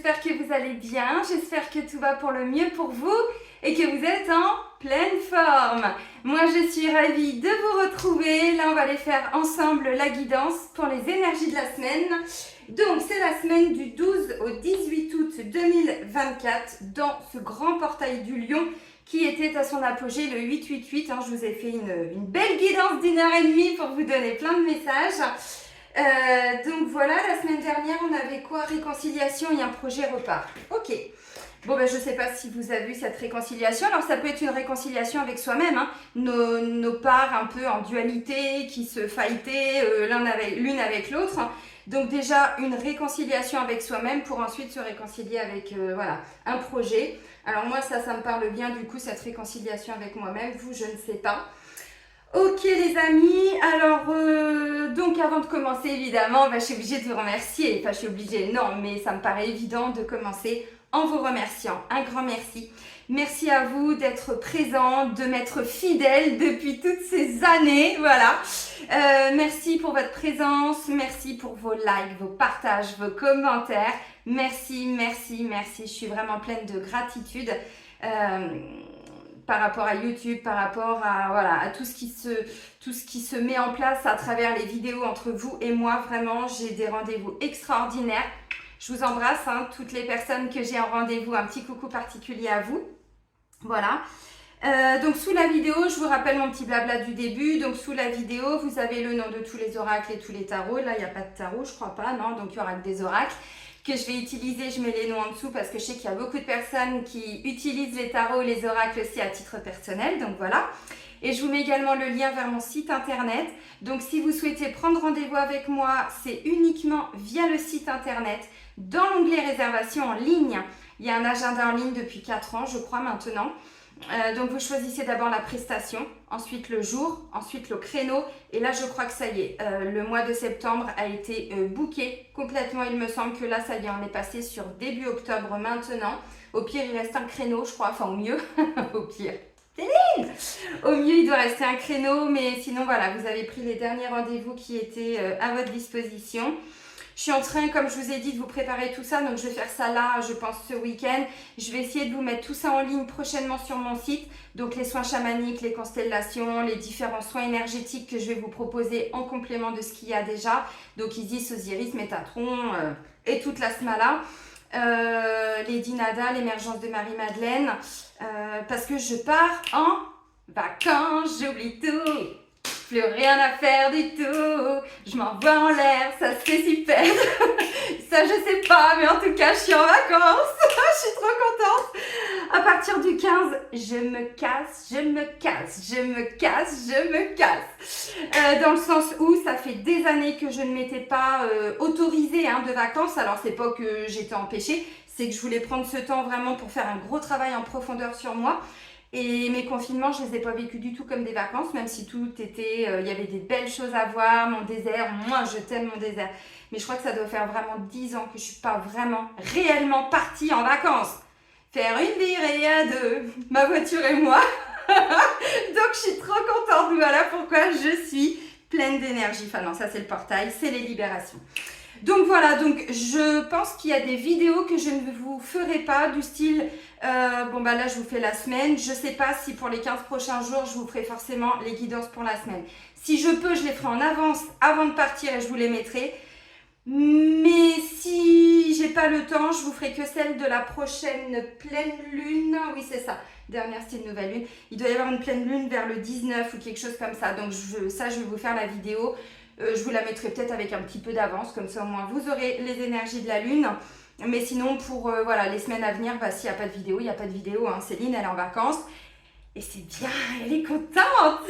j'espère que vous allez bien, j'espère que tout va pour le mieux pour vous et que vous êtes en pleine forme. Moi je suis ravie de vous retrouver, là on va aller faire ensemble la guidance pour les énergies de la semaine. Donc c'est la semaine du 12 au 18 août 2024 dans ce grand portail du Lion qui était à son apogée le 888. Je vous ai fait une belle guidance d'1h30 pour vous donner plein de messages. Donc voilà, la semaine dernière, on avait quoi? Réconciliation et un projet repart. Ok. Bon, je ne sais pas si vous avez vu cette réconciliation. Alors, ça peut être une réconciliation avec soi-même. Nos parts un peu en dualité qui se fightaient l'une avec l'autre. Donc déjà, une réconciliation avec soi-même pour ensuite se réconcilier avec un projet. Alors moi, ça me parle bien du coup, cette réconciliation avec moi-même. Vous, je ne sais pas. Ok les amis, alors donc avant de commencer évidemment, je suis obligée de vous remercier, enfin je suis obligée, non mais ça me paraît évident de commencer en vous remerciant, un grand merci. Merci à vous d'être présents, de m'être fidèles depuis toutes ces années, voilà. Merci pour votre présence, merci pour vos likes, vos partages, vos commentaires, merci, je suis vraiment pleine de gratitude. Par rapport à YouTube, par rapport à tout ce qui se met en place à travers les vidéos entre vous et moi. Vraiment, j'ai des rendez-vous extraordinaires. Je vous embrasse, toutes les personnes que j'ai en rendez-vous. Un petit coucou particulier à vous. Voilà. Donc sous la vidéo, je vous rappelle mon petit blabla du début. Donc sous la vidéo, vous avez le nom de tous les oracles et tous les tarots. Là, il n'y a pas de tarot, je crois pas, non. Donc il y aura que des oracles que je vais utiliser, je mets les noms en dessous parce que je sais qu'il y a beaucoup de personnes qui utilisent les tarots et les oracles aussi à titre personnel, donc voilà. Et je vous mets également le lien vers mon site internet. Donc si vous souhaitez prendre rendez-vous avec moi, c'est uniquement via le site internet. Dans l'onglet réservation en ligne, il y a un agenda en ligne depuis 4 ans, je crois maintenant. Donc vous choisissez d'abord la prestation, ensuite le jour, ensuite le créneau et là je crois que ça y est, le mois de septembre a été booké complètement. Il me semble que là ça y est, on est passé sur début octobre maintenant. Au pire il reste un créneau je crois, enfin au mieux, au pire. Au mieux il doit rester un créneau, mais sinon voilà, vous avez pris les derniers rendez-vous qui étaient à votre disposition. Je suis en train, comme je vous ai dit, de vous préparer tout ça. Donc, je vais faire ça là, je pense, ce week-end. Je vais essayer de vous mettre tout ça en ligne prochainement sur mon site. Donc, les soins chamaniques, les constellations, les différents soins énergétiques que je vais vous proposer en complément de ce qu'il y a déjà. Donc, Isis, Osiris, Métatron et toute la smala. Lady Nada, l'émergence de Marie-Madeleine. Parce que je pars en vacances, j'oublie tout. Plus rien à faire du tout, je m'envoie en l'air, ça c'est super. Ça je sais pas, mais en tout cas je suis en vacances, je suis trop contente. À partir du 15, je me casse. Dans le sens où ça fait des années que je ne m'étais pas autorisée de vacances. Alors c'est pas que j'étais empêchée, c'est que je voulais prendre ce temps vraiment pour faire un gros travail en profondeur sur moi. Et mes confinements, je ne les ai pas vécus du tout comme des vacances, même si tout était, il y avait des belles choses à voir, mon désert, moi je t'aime mon désert. Mais je crois que ça doit faire vraiment 10 ans que je ne suis pas vraiment, réellement partie en vacances. Faire une virée à deux, ma voiture et moi. Donc je suis trop contente, voilà pourquoi je suis pleine d'énergie. Enfin non, ça c'est le portail, c'est les libérations. Donc voilà, donc je pense qu'il y a des vidéos que je ne vous ferai pas du style, là je vous fais la semaine, je sais pas si pour les 15 prochains jours je vous ferai forcément les guidances pour la semaine. Si je peux, je les ferai en avance avant de partir et je vous les mettrai. Mais si j'ai pas le temps, je vous ferai que celle de la prochaine pleine lune, oui c'est ça, dernière style nouvelle lune. Il doit y avoir une pleine lune vers le 19 ou quelque chose comme ça, donc je vais vous faire la vidéo. Je vous la mettrai peut-être avec un petit peu d'avance, comme ça au moins vous aurez les énergies de la lune. Mais sinon pour les semaines à venir, s'il n'y a pas de vidéo, il n'y a pas de vidéo. Céline elle est en vacances et c'est bien, elle est contente.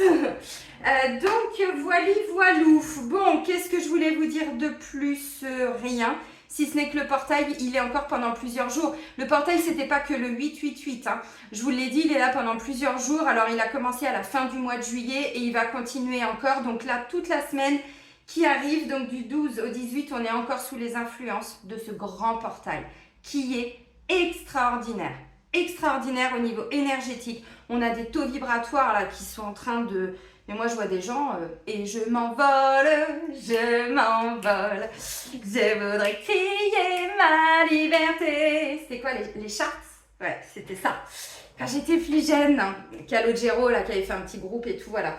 Donc voilou. Bon, qu'est-ce que je voulais vous dire de plus? Rien. Si ce n'est que le portail, il est encore pendant plusieurs jours. Le portail, c'était pas que le 888. Je vous l'ai dit, il est là pendant plusieurs jours. Alors, il a commencé à la fin du mois de juillet et il va continuer encore. Donc là, toute la semaine qui arrive, donc du 12 au 18, on est encore sous les influences de ce grand portail qui est extraordinaire. Extraordinaire au niveau énergétique. On a des taux vibratoires là qui sont en train de... Mais moi, je vois des gens et je m'envole. Je voudrais crier ma liberté. C'était quoi les charts? Ouais, c'était ça. Quand j'étais plus jeune, Calogero là qui avait fait un petit groupe et tout, voilà.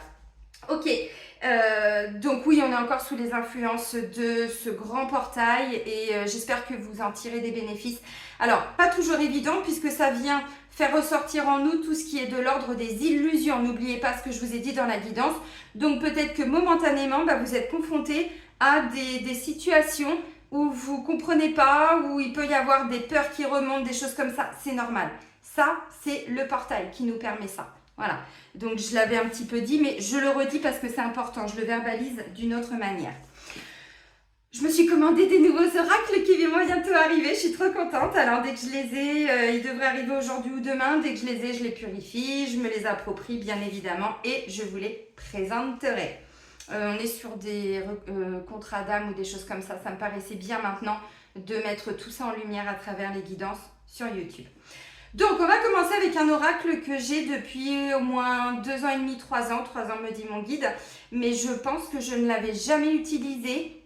Ok, donc oui, on est encore sous les influences de ce grand portail et j'espère que vous en tirez des bénéfices. Alors, pas toujours évident puisque ça vient faire ressortir en nous tout ce qui est de l'ordre des illusions. N'oubliez pas ce que je vous ai dit dans la guidance. Donc peut-être que momentanément, vous êtes confronté à des situations où vous ne comprenez pas, où il peut y avoir des peurs qui remontent, des choses comme ça. C'est normal. Ça, c'est le portail qui nous permet ça. Voilà. Donc je l'avais un petit peu dit, mais je le redis parce que c'est important. Je le verbalise d'une autre manière. Je me suis commandé des nouveaux oracles qui vont bientôt arriver. Je suis trop contente. Alors dès que je les ai, ils devraient arriver aujourd'hui ou demain. Dès que je les ai, je les purifie. Je me les approprie bien évidemment et je vous les présenterai. On est sur des contrats d'âme ou des choses comme ça. Ça me paraissait bien maintenant de mettre tout ça en lumière à travers les guidances sur YouTube. Donc, on va commencer avec un oracle que j'ai depuis au moins 2 ans et demi, 3 ans. 3 ans me dit mon guide. Mais je pense que je ne l'avais jamais utilisé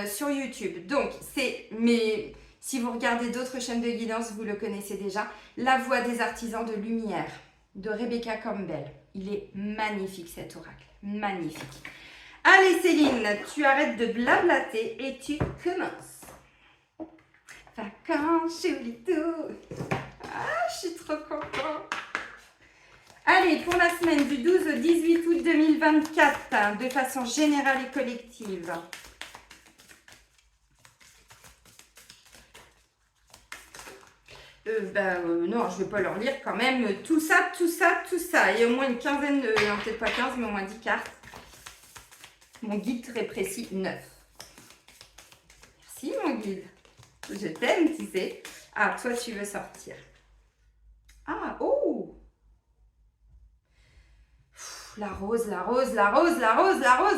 sur YouTube. Donc, mais si vous regardez d'autres chaînes de guidance, vous le connaissez déjà. La voix des artisans de lumière de Rebecca Campbell. Il est magnifique cet oracle. Magnifique. Allez Céline, tu arrêtes de blablater et tu commences. Vacances, tout. Ah, je suis trop contente. Allez, pour la semaine du 12 au 18 août 2024, de façon générale et collective. Non, je ne vais pas leur lire quand même tout ça. Il y a au moins une quinzaine, non peut-être pas 15, mais au moins 10 cartes. Mon guide très précis, 9. Merci mon guide. Je t'aime, tu sais. Ah, toi, tu veux sortir. Ah, oh! La rose,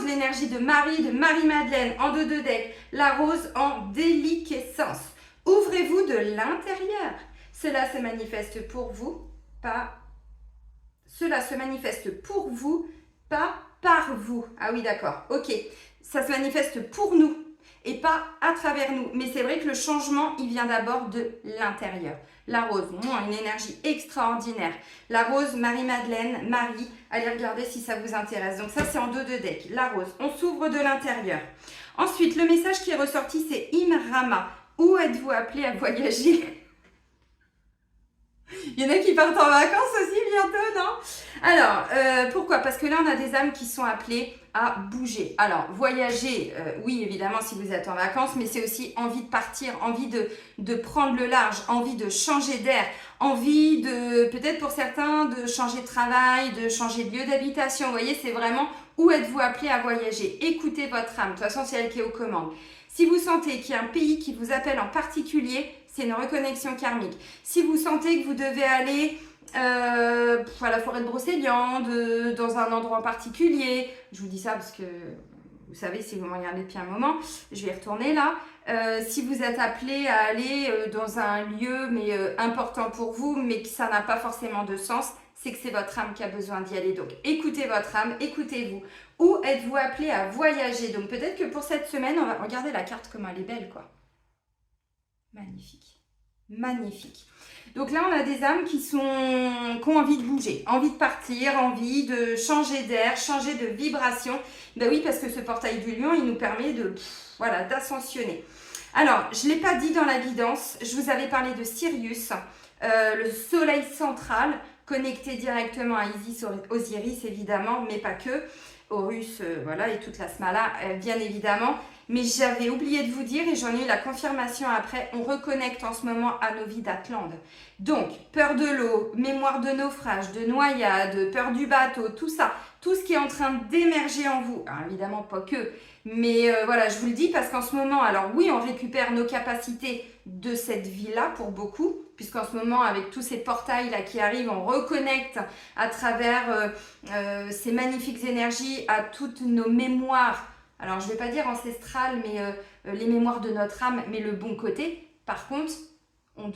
l'énergie de Marie-Madeleine en 2 decks. La rose en déliquescence. Ouvrez-vous de l'intérieur. Cela se manifeste pour vous, pas... Cela se manifeste pour vous, pas par vous. Ah oui, d'accord. Ok. Ça se manifeste pour nous et pas à travers nous. Mais c'est vrai que le changement, il vient d'abord de l'intérieur. La rose, une énergie extraordinaire. La rose, Marie-Madeleine, Marie. Allez regarder si ça vous intéresse. Donc ça, c'est en 2 decks. La rose, on s'ouvre de l'intérieur. Ensuite, le message qui est ressorti, c'est Imrama. Où êtes-vous appelé à voyager? Il y en a qui partent en vacances aussi bientôt, non? Alors, pourquoi? Parce que là, on a des âmes qui sont appelées à bouger. Alors, voyager, oui, évidemment, si vous êtes en vacances, mais c'est aussi envie de partir, envie de prendre le large, envie de changer d'air, envie de, peut-être pour certains, de changer de travail, de changer de lieu d'habitation. Vous voyez, c'est vraiment où êtes-vous appelé à voyager? Écoutez votre âme. De toute façon, c'est elle qui est aux commandes. Si vous sentez qu'il y a un pays qui vous appelle en particulier, c'est une reconnexion karmique. Si vous sentez que vous devez aller à la forêt de Brocéliande, dans un endroit en particulier, je vous dis ça parce que vous savez, si vous me regardez depuis un moment, je vais y retourner là. Si vous êtes appelé à aller dans un lieu important pour vous, mais que ça n'a pas forcément de sens, c'est que c'est votre âme qui a besoin d'y aller. Donc écoutez votre âme, écoutez-vous. Où êtes-vous appelé à voyager? Donc peut-être que pour cette semaine, on va regarder la carte comme elle est belle, quoi. Magnifique. Magnifique. Donc là, on a des âmes qui ont envie de bouger, envie de partir, envie de changer d'air, changer de vibration. Ben oui, parce que ce portail du lion, il nous permet d'ascensionner. Alors, je ne l'ai pas dit dans la guidance, je vous avais parlé de Sirius, le soleil central, connecté directement à Isis, Osiris évidemment, mais pas que. Horus, et toute la smala, bien évidemment. Mais j'avais oublié de vous dire, et j'en ai eu la confirmation après, on reconnecte en ce moment à nos vies d'Atlante. Donc, peur de l'eau, mémoire de naufrage, de noyade, peur du bateau, tout ça, tout ce qui est en train d'émerger en vous. Alors évidemment, pas que, mais je vous le dis parce qu'en ce moment, alors oui, on récupère nos capacités de cette vie-là pour beaucoup, puisqu'en ce moment, avec tous ces portails-là qui arrivent, on reconnecte à travers ces magnifiques énergies à toutes nos mémoires. Alors, je ne vais pas dire ancestrales, mais les mémoires de notre âme, mais le bon côté. Par contre, on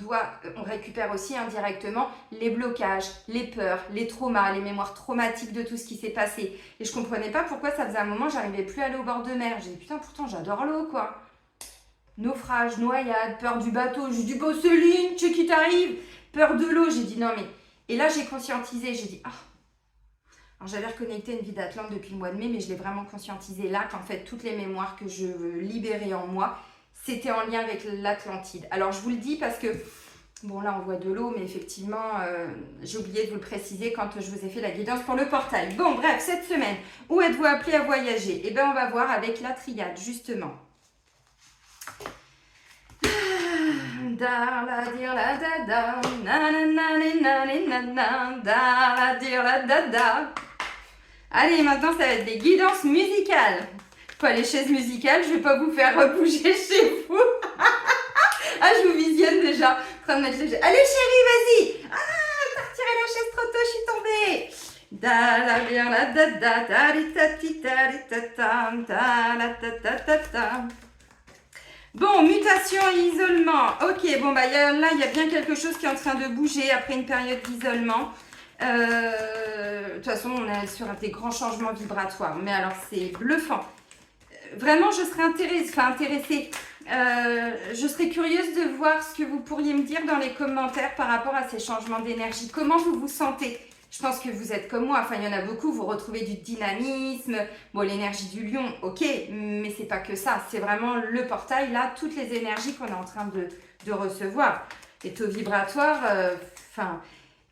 récupère aussi indirectement les blocages, les peurs, les traumas, les mémoires traumatiques de tout ce qui s'est passé. Et je ne comprenais pas pourquoi ça faisait un moment, j'arrivais plus à aller au bord de mer. J'ai dit, putain, pourtant, j'adore l'eau, quoi. naufrage, noyade, peur du bateau. J'ai dit, bon Céline, tu sais qui t'arrive, peur de l'eau. J'ai dit, non mais... Et là, j'ai conscientisé, j'ai dit, ah. Alors j'avais reconnecté une vie d'Atlante depuis le mois de mai, mais je l'ai vraiment conscientisé là qu'en fait, toutes les mémoires que je libérais en moi, c'était en lien avec l'Atlantide. Alors je vous le dis parce que, bon là on voit de l'eau, mais effectivement, j'ai oublié de vous le préciser quand je vous ai fait la guidance pour le portail. Bon bref, cette semaine, où êtes-vous appelé à voyager? Eh bien on va voir avec la triade, justement. Da la dir la da da, na na na na na na, da la dir la da da. Allez, maintenant ça va être des guidances musicales. Pas les chaises musicales, je vais pas vous faire bouger chez vous. Ah, je vous visionne déjà. En train de mettre les chaises. Allez chérie, vas-y. Ah, t'as retiré la chaise trop tôt, je suis tombée. Da la bien la da da da li ta ti ta li ta ta da la ta ta ta ta. Bon, mutation et isolement. Ok, bon bah là il y a bien quelque chose qui est en train de bouger après une période d'isolement. De toute façon, on est sur des grands changements vibratoires. Mais alors, c'est bluffant. Vraiment, je serais intéressée. Je serais curieuse de voir ce que vous pourriez me dire dans les commentaires par rapport à ces changements d'énergie. Comment vous vous sentez? Je pense que vous êtes comme moi. Enfin, il y en a beaucoup. Vous retrouvez du dynamisme. Bon, l'énergie du lion, ok. Mais c'est pas que ça. C'est vraiment le portail. Là, toutes les énergies qu'on est en train de recevoir. Les taux vibratoires,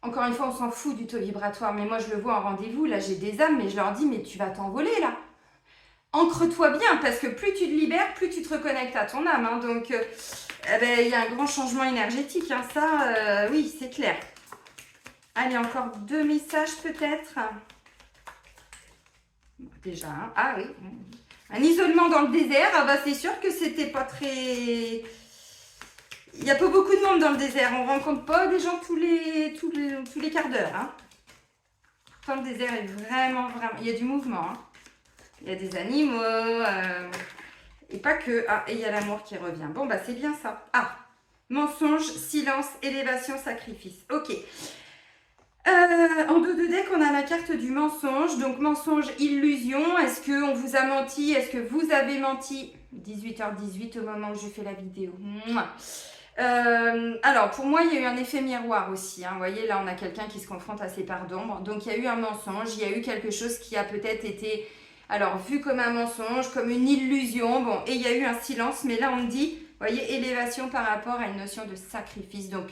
encore une fois, on s'en fout du taux vibratoire, mais moi je le vois en rendez-vous, là j'ai des âmes, mais je leur dis, mais tu vas t'envoler là. Ancre-toi bien, parce que plus tu te libères, plus tu te reconnectes à ton âme. Hein, donc, il y a un grand changement énergétique, hein, ça, oui, c'est clair. Allez, encore 2 messages peut-être. Déjà, hein. Ah oui. Un isolement dans le désert, ah bah c'est sûr que c'était pas très... Il n'y a pas beaucoup de monde dans le désert. On ne rencontre pas des gens tous les quarts d'heure. Hein. Pourtant, le désert est vraiment... Il y a du mouvement. Hein. Il y a des animaux. Et pas que... Ah, et il y a l'amour qui revient. Bon, bah c'est bien ça. Ah, mensonge, silence, élévation, sacrifice. Ok. En dos de deck, on a la carte du mensonge. Donc, mensonge, illusion. Est-ce qu'on vous a menti? Est-ce que vous avez menti? 18h18 au moment où je fais la vidéo. Mouah. Alors, pour moi, il y a eu un effet miroir aussi. Hein. Vous voyez, là, on a quelqu'un qui se confronte à ses parts d'ombre. Donc, il y a eu un mensonge. Il y a eu quelque chose qui a peut-être été, alors, vu comme un mensonge, comme une illusion. Bon, et il y a eu un silence. Mais là, on me dit, vous voyez, élévation par rapport à une notion de sacrifice. Donc,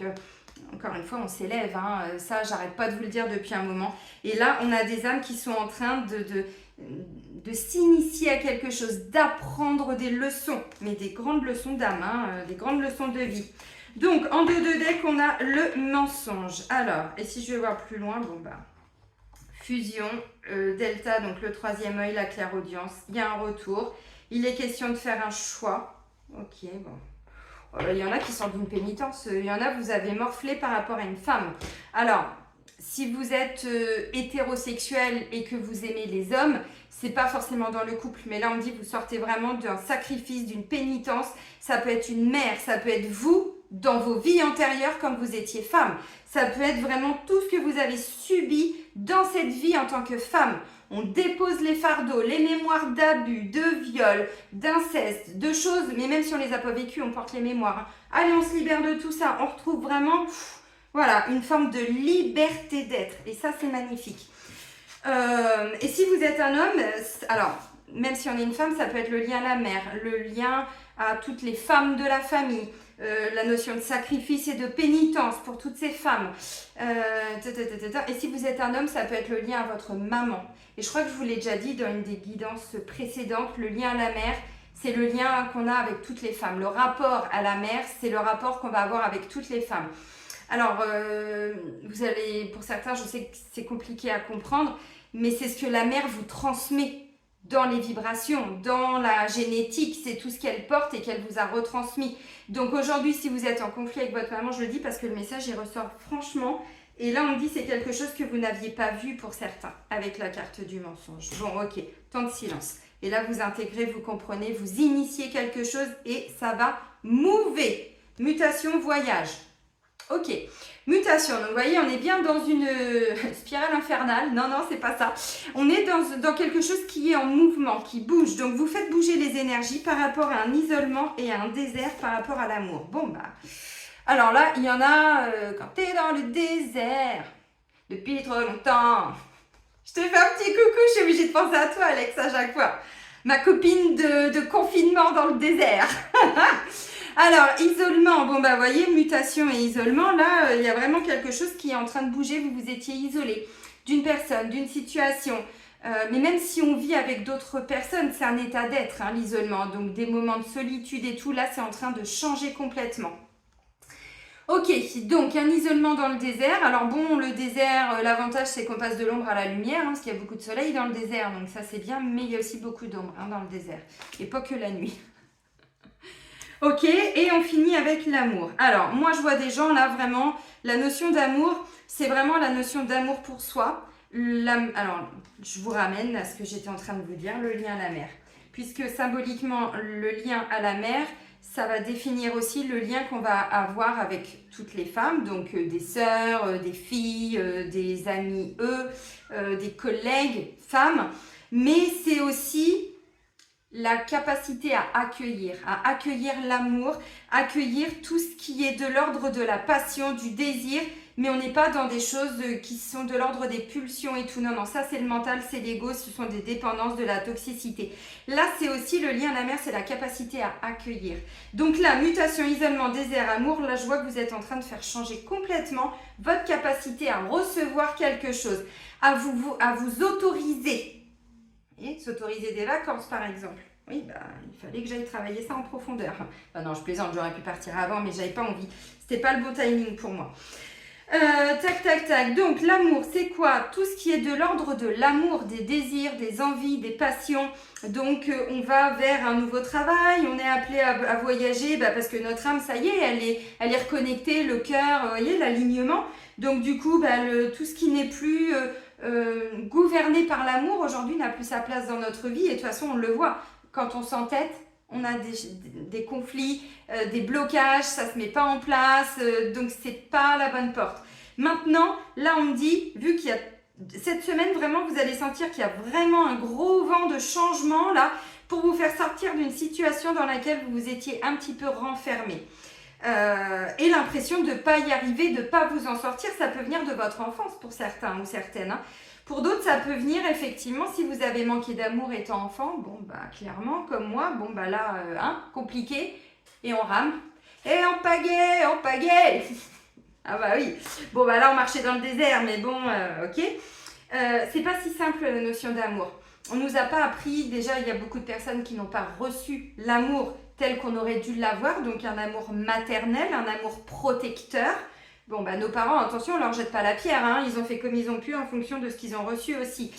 encore une fois, on s'élève. Hein. Ça, j'arrête pas de vous le dire depuis un moment. Et là, on a des âmes qui sont en train de s'initier à quelque chose, d'apprendre des leçons, mais des grandes leçons d'âme, hein, des grandes leçons de vie. Donc, en dos de deck, on a le mensonge. Alors, et si je vais voir plus loin, bon bah, fusion, delta, donc le troisième œil, la clairaudience, il y a un retour. Il est question de faire un choix. Ok, bon. Il y en a qui sortent d'une pénitence, il y en a, vous avez morflé par rapport à une femme. Alors, si vous êtes hétérosexuel et que vous aimez les hommes, c'est pas forcément dans le couple, mais là on me dit vous sortez vraiment d'un sacrifice, d'une pénitence. Ça peut être une mère, ça peut être vous dans vos vies antérieures quand vous étiez femme. Ça peut être vraiment tout ce que vous avez subi dans cette vie en tant que femme. On dépose les fardeaux, les mémoires d'abus, de viol, d'inceste, de choses, mais même si on les a pas vécues, on porte les mémoires. Hein. Allez, on se libère de tout ça, on retrouve vraiment... Voilà, une forme de liberté d'être. Et ça, c'est magnifique. Et si vous êtes un homme, alors, même si on est une femme, ça peut être le lien à la mère, le lien à toutes les femmes de la famille, la notion de sacrifice et de pénitence pour toutes ces femmes. Et si vous êtes un homme, ça peut être le lien à votre maman. Et je crois que je vous l'ai déjà dit dans une des guidances précédentes, le lien à la mère, c'est le lien qu'on a avec toutes les femmes. Le rapport à la mère, c'est le rapport qu'on va avoir avec toutes les femmes. Alors, vous allez, pour certains, je sais que c'est compliqué à comprendre, mais c'est ce que la mère vous transmet dans les vibrations, dans la génétique, c'est tout ce qu'elle porte et qu'elle vous a retransmis. Donc aujourd'hui, si vous êtes en conflit avec votre maman, je le dis parce que le message, il ressort franchement. Et là, on me dit c'est quelque chose que vous n'aviez pas vu pour certains, avec la carte du mensonge. Bon, ok, temps de silence. Et là, vous intégrez, vous comprenez, vous initiez quelque chose et ça va mouver. Mutation, voyage. Ok, mutation. Donc, vous voyez, on est bien dans une spirale infernale. Non, non, c'est pas ça. On est dans quelque chose qui est en mouvement, qui bouge. Donc, vous faites bouger les énergies par rapport à un isolement et à un désert par rapport à l'amour. Bon, bah... Alors là, il y en a quand t'es dans le désert depuis trop longtemps. Je te fais un petit coucou, je suis obligée de penser à toi, Alex, à chaque fois. Ma copine de confinement dans le désert. Alors, isolement, bon bah voyez, mutation et isolement, là, il y a vraiment quelque chose qui est en train de bouger. Vous vous étiez isolé d'une personne, d'une situation. Mais même si on vit avec d'autres personnes, c'est un état d'être, hein, l'isolement. Donc des moments de solitude et tout, là, c'est en train de changer complètement. Ok, donc un isolement dans le désert. Alors bon, le désert, l'avantage c'est qu'on passe de l'ombre à la lumière, hein, parce qu'il y a beaucoup de soleil dans le désert, donc ça c'est bien, mais il y a aussi beaucoup d'ombre hein, dans le désert, et pas que la nuit. Ok, et on finit avec l'amour. Alors, moi je vois des gens là vraiment, la notion d'amour, c'est vraiment la notion d'amour pour soi. Alors, je vous ramène à ce que j'étais en train de vous dire, le lien à la mer. Puisque symboliquement, le lien à la mer, ça va définir aussi le lien qu'on va avoir avec toutes les femmes, donc des sœurs, des filles, des amis, des collègues femmes. Mais c'est aussi la capacité à accueillir l'amour, accueillir tout ce qui est de l'ordre de la passion, du désir, mais on n'est pas dans des choses qui sont de l'ordre des pulsions et tout. Non, non, ça c'est le mental, c'est l'ego, ce sont des dépendances, de la toxicité. Là, c'est aussi le lien à la mer, c'est la capacité à accueillir. Donc là, mutation, isolement, désert, amour, là je vois que vous êtes en train de faire changer complètement votre capacité à recevoir quelque chose, à vous autoriser. Et s'autoriser des vacances, par exemple. Oui, bah, il fallait que j'aille travailler ça en profondeur. Enfin, non, je plaisante, j'aurais pu partir avant, mais j'avais pas envie. C'était pas le bon timing pour moi. Tac, tac, tac. Donc, l'amour, c'est quoi? Tout ce qui est de l'ordre de l'amour, des désirs, des envies, des passions. Donc, on va vers un nouveau travail. On est appelé à voyager parce que notre âme, ça y est, elle est reconnectée, le cœur, vous voyez, l'alignement. Donc, du coup, tout ce qui n'est plus... gouverné par l'amour aujourd'hui n'a plus sa place dans notre vie et de toute façon on le voit quand on s'entête, on a des conflits, des blocages, ça se met pas en place, donc c'est pas la bonne porte. Maintenant, là on me dit, vu qu'il y a cette semaine vraiment vous allez sentir qu'il y a vraiment un gros vent de changement là pour vous faire sortir d'une situation dans laquelle vous vous étiez un petit peu renfermé. Et l'impression de ne pas y arriver, de ne pas vous en sortir, ça peut venir de votre enfance pour certains ou certaines. Hein. Pour d'autres, ça peut venir effectivement si vous avez manqué d'amour étant enfant. Bon, bah clairement, comme moi, bon, bah là, compliqué. Et on rame. Et on pagaie Ah bah oui. Bon, bah là, on marchait dans le désert, mais bon, ok. C'est pas si simple la notion d'amour. On nous a pas appris, déjà, il y a beaucoup de personnes qui n'ont pas reçu l'amour tel qu'on aurait dû l'avoir, donc un amour maternel, un amour protecteur. Bon, bah nos parents, attention, on leur jette pas la pierre, hein, ils ont fait comme ils ont pu en fonction de ce qu'ils ont reçu aussi.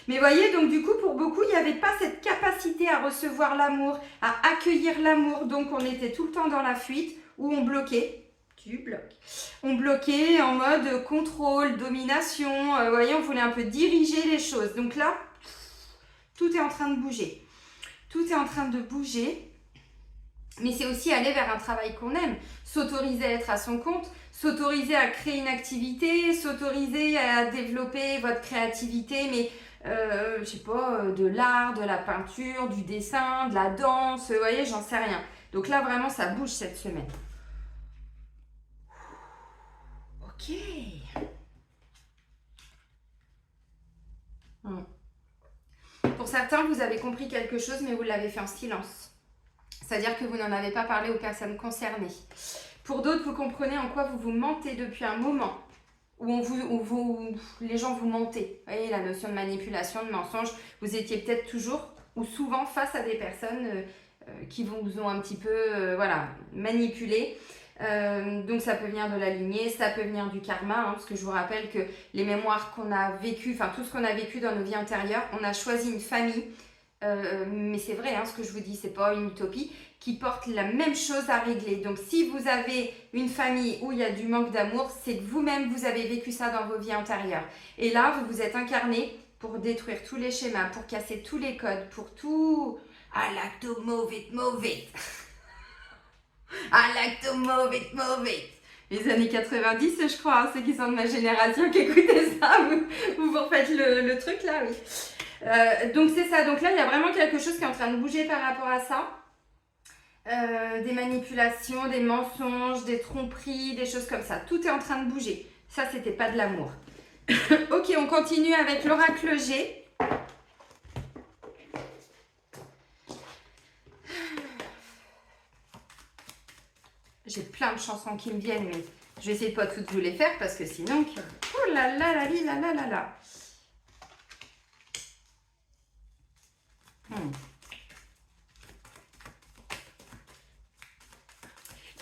Mais voyez, donc du coup, pour beaucoup, il n'y avait pas cette capacité à recevoir l'amour, à accueillir l'amour, donc on était tout le temps dans la fuite, où on bloquait. Tu bloques. On bloquait en mode contrôle, domination, vous voyez, on voulait un peu diriger les choses. Donc là, tout est en train de bouger. Tout est en train de bouger. Mais c'est aussi aller vers un travail qu'on aime, s'autoriser à être à son compte, s'autoriser à créer une activité, s'autoriser à développer votre créativité, mais je sais pas, de l'art, de la peinture, du dessin, de la danse, vous voyez, j'en sais rien. Donc là, vraiment, ça bouge cette semaine. Ok. Pour certains, vous avez compris quelque chose, mais vous l'avez fait en silence. C'est-à-dire que vous n'en avez pas parlé aux personnes concernées. Pour d'autres, vous comprenez en quoi vous vous mentez depuis un moment, où les gens vous mentaient. Vous voyez, la notion de manipulation, de mensonge, vous étiez peut-être toujours ou souvent face à des personnes qui vous ont un petit peu manipulé. Donc ça peut venir de la lignée, ça peut venir du karma, hein, parce que je vous rappelle que les mémoires qu'on a vécues, enfin tout ce qu'on a vécu dans nos vies antérieures, on a choisi une famille. Mais c'est vrai, hein, ce que je vous dis, c'est pas une utopie, qui porte la même chose à régler. Donc si vous avez une famille où il y a du manque d'amour, c'est que vous-même vous avez vécu ça dans vos vies antérieures. Et là, vous vous êtes incarné pour détruire tous les schémas, pour casser tous les codes, pour tout... I like to move it, move it. I like to move it, move it. les années 90, je crois, hein, ceux qui sont de ma génération qui écoutaient ça, vous refaites le truc là, oui. Donc c'est ça, donc là il y a vraiment quelque chose qui est en train de bouger par rapport à ça. Des manipulations, des mensonges, des tromperies, des choses comme ça. Tout est en train de bouger. Ça, c'était pas de l'amour. Ok, on continue avec l'oracle G. J'ai plein de chansons qui me viennent, mais je vais essayer de pas toutes vous les faire parce que sinon... Oh là là là là là là là.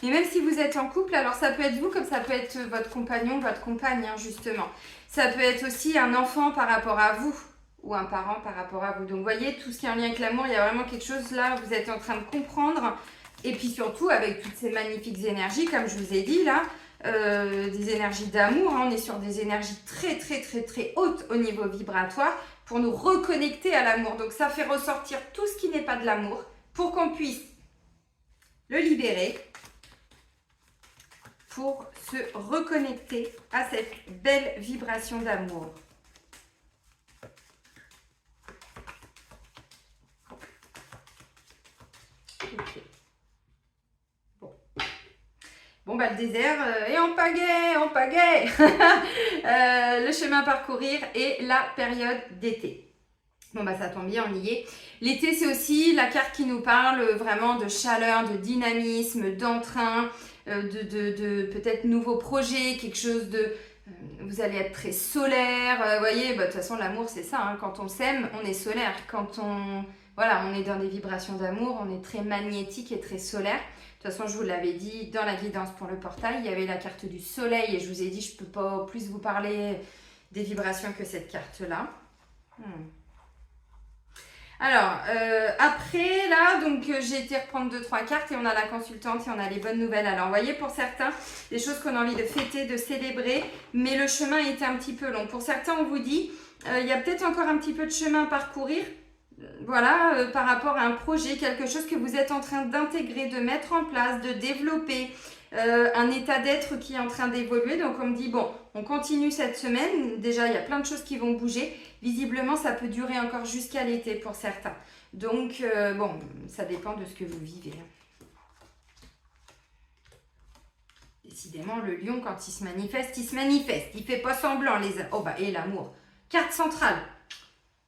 Et même si vous êtes en couple, alors ça peut être vous comme ça peut être votre compagnon, votre compagne, hein, justement. Ça peut être aussi un enfant par rapport à vous ou un parent par rapport à vous. Donc vous voyez, tout ce qui est en lien avec l'amour, il y a vraiment quelque chose là, vous êtes en train de comprendre. Et puis surtout, avec toutes ces magnifiques énergies, comme je vous ai dit là, des énergies d'amour, hein, on est sur des énergies très très très très hautes au niveau vibratoire pour nous reconnecter à l'amour. Donc ça fait ressortir tout ce qui n'est pas de l'amour pour qu'on puisse le libérer, pour se reconnecter à cette belle vibration d'amour. Okay. Bon, bah le désert est en pagaie, en pagaie. Le chemin à parcourir et la période d'été. Bon, bah ça tombe bien, on y est. L'été, c'est aussi la carte qui nous parle vraiment de chaleur, de dynamisme, d'entrain, de peut-être nouveaux projets, quelque chose de... vous allez être très solaire. Vous voyez, bah, de toute façon, l'amour, c'est ça. Hein, quand on s'aime, on est solaire. Quand on... Voilà, on est dans des vibrations d'amour, on est très magnétique et très solaire. De toute façon, je vous l'avais dit dans la guidance pour le portail, il y avait la carte du soleil et je vous ai dit, je ne peux pas plus vous parler des vibrations que cette carte-là. Alors, après, là, donc j'ai été reprendre 2-3 cartes et on a la consultante et on a les bonnes nouvelles. Alors, vous voyez, pour certains, des choses qu'on a envie de fêter, de célébrer, mais le chemin était un petit peu long. Pour certains, on vous dit, il y a peut-être encore un petit peu de chemin à parcourir. Voilà, par rapport à un projet, quelque chose que vous êtes en train d'intégrer, de mettre en place, de développer, un état d'être qui est en train d'évoluer. Donc on me dit, bon, on continue cette semaine. Déjà, il y a plein de choses qui vont bouger. Visiblement, ça peut durer encore jusqu'à l'été pour certains. Donc, bon, ça dépend de ce que vous vivez. Décidément, le lion, quand il se manifeste, il se manifeste. Il fait pas semblant, les... Oh, bah, et l'amour. Carte centrale.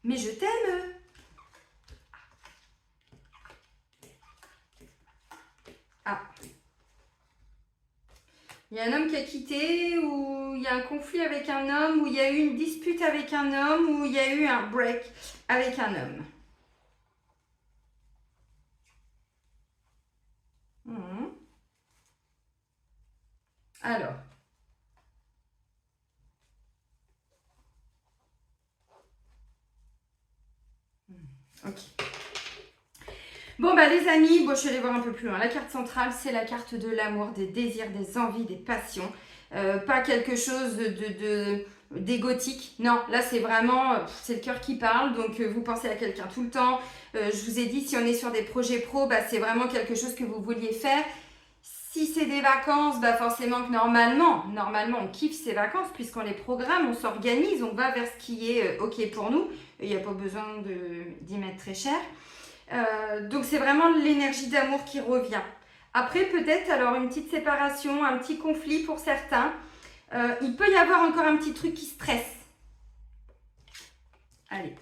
Mais je t'aime. Ah. Il y a un homme qui a quitté, ou il y a un conflit avec un homme, ou il y a eu une dispute avec un homme, ou il y a eu un break avec un homme. Alors. Ok. Bon, bah les amis, bon, je vais aller voir un peu plus loin. La carte centrale, c'est la carte de l'amour, des désirs, des envies, des passions. Pas quelque chose d'égotique. Non, là, c'est vraiment, c'est le cœur qui parle. Donc, vous pensez à quelqu'un tout le temps. Je vous ai dit, si on est sur des projets pro, bah, c'est vraiment quelque chose que vous vouliez faire. Si c'est des vacances, bah forcément que normalement, on kiffe ces vacances puisqu'on les programme, on s'organise, on va vers ce qui est OK pour nous. Il n'y a pas besoin d'y mettre très cher. Donc c'est vraiment l'énergie d'amour qui revient. Après peut-être alors une petite séparation, un petit conflit pour certains. Il peut y avoir encore un petit truc qui stresse. Allez,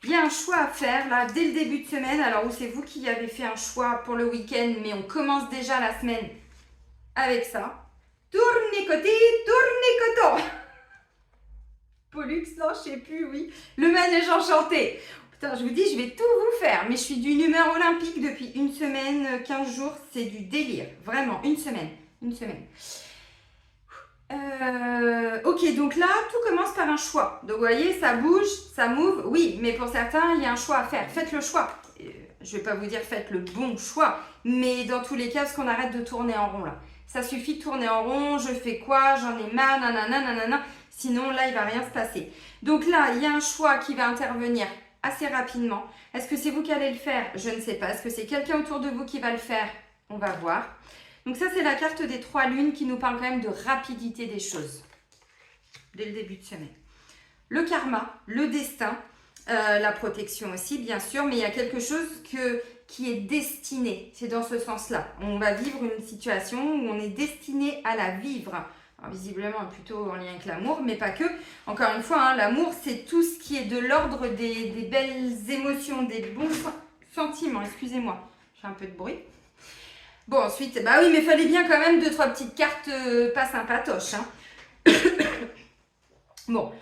il y a un choix à faire là dès le début de semaine. Alors où c'est vous qui avez fait un choix pour le week-end, mais on commence déjà la semaine avec ça. Tournicoti, tournicoton. Pollux, non je sais plus, oui. Le manège enchanté. Putain, je vous dis, je vais tout vous faire, mais je suis d'une humeur olympique depuis une semaine, 15 jours, c'est du délire, vraiment, une semaine. Ok, donc là, tout commence par un choix. Donc vous voyez, ça bouge, ça move, oui, mais pour certains, il y a un choix à faire. Faites le choix. Je vais pas vous dire faites le bon choix, mais dans tous les cas, parce qu'on arrête de tourner en rond là. Ça suffit de tourner en rond, je fais quoi, j'en ai marre, nanana, sinon là, il va rien se passer. Donc là, il y a un choix qui va intervenir assez rapidement. Est-ce que c'est vous qui allez le faire? Je ne sais pas. Est-ce que c'est quelqu'un autour de vous qui va le faire? On va voir. Donc ça, c'est la carte des 3 lunes qui nous parle quand même de rapidité des choses dès le début de semaine. Le karma, le destin, la protection aussi, bien sûr, mais il y a quelque chose qui est destiné. C'est dans ce sens-là. On va vivre une situation où on est destiné à la vivre. Alors, visiblement, plutôt en lien avec l'amour, mais pas que. Encore une fois, hein, l'amour, c'est tout ce qui est de l'ordre des belles émotions, des bons sentiments. Excusez-moi, j'ai un peu de bruit. Bon, ensuite, bah oui, mais il fallait bien quand même 2-3 petites cartes pas sympatoches. Hein. Bon,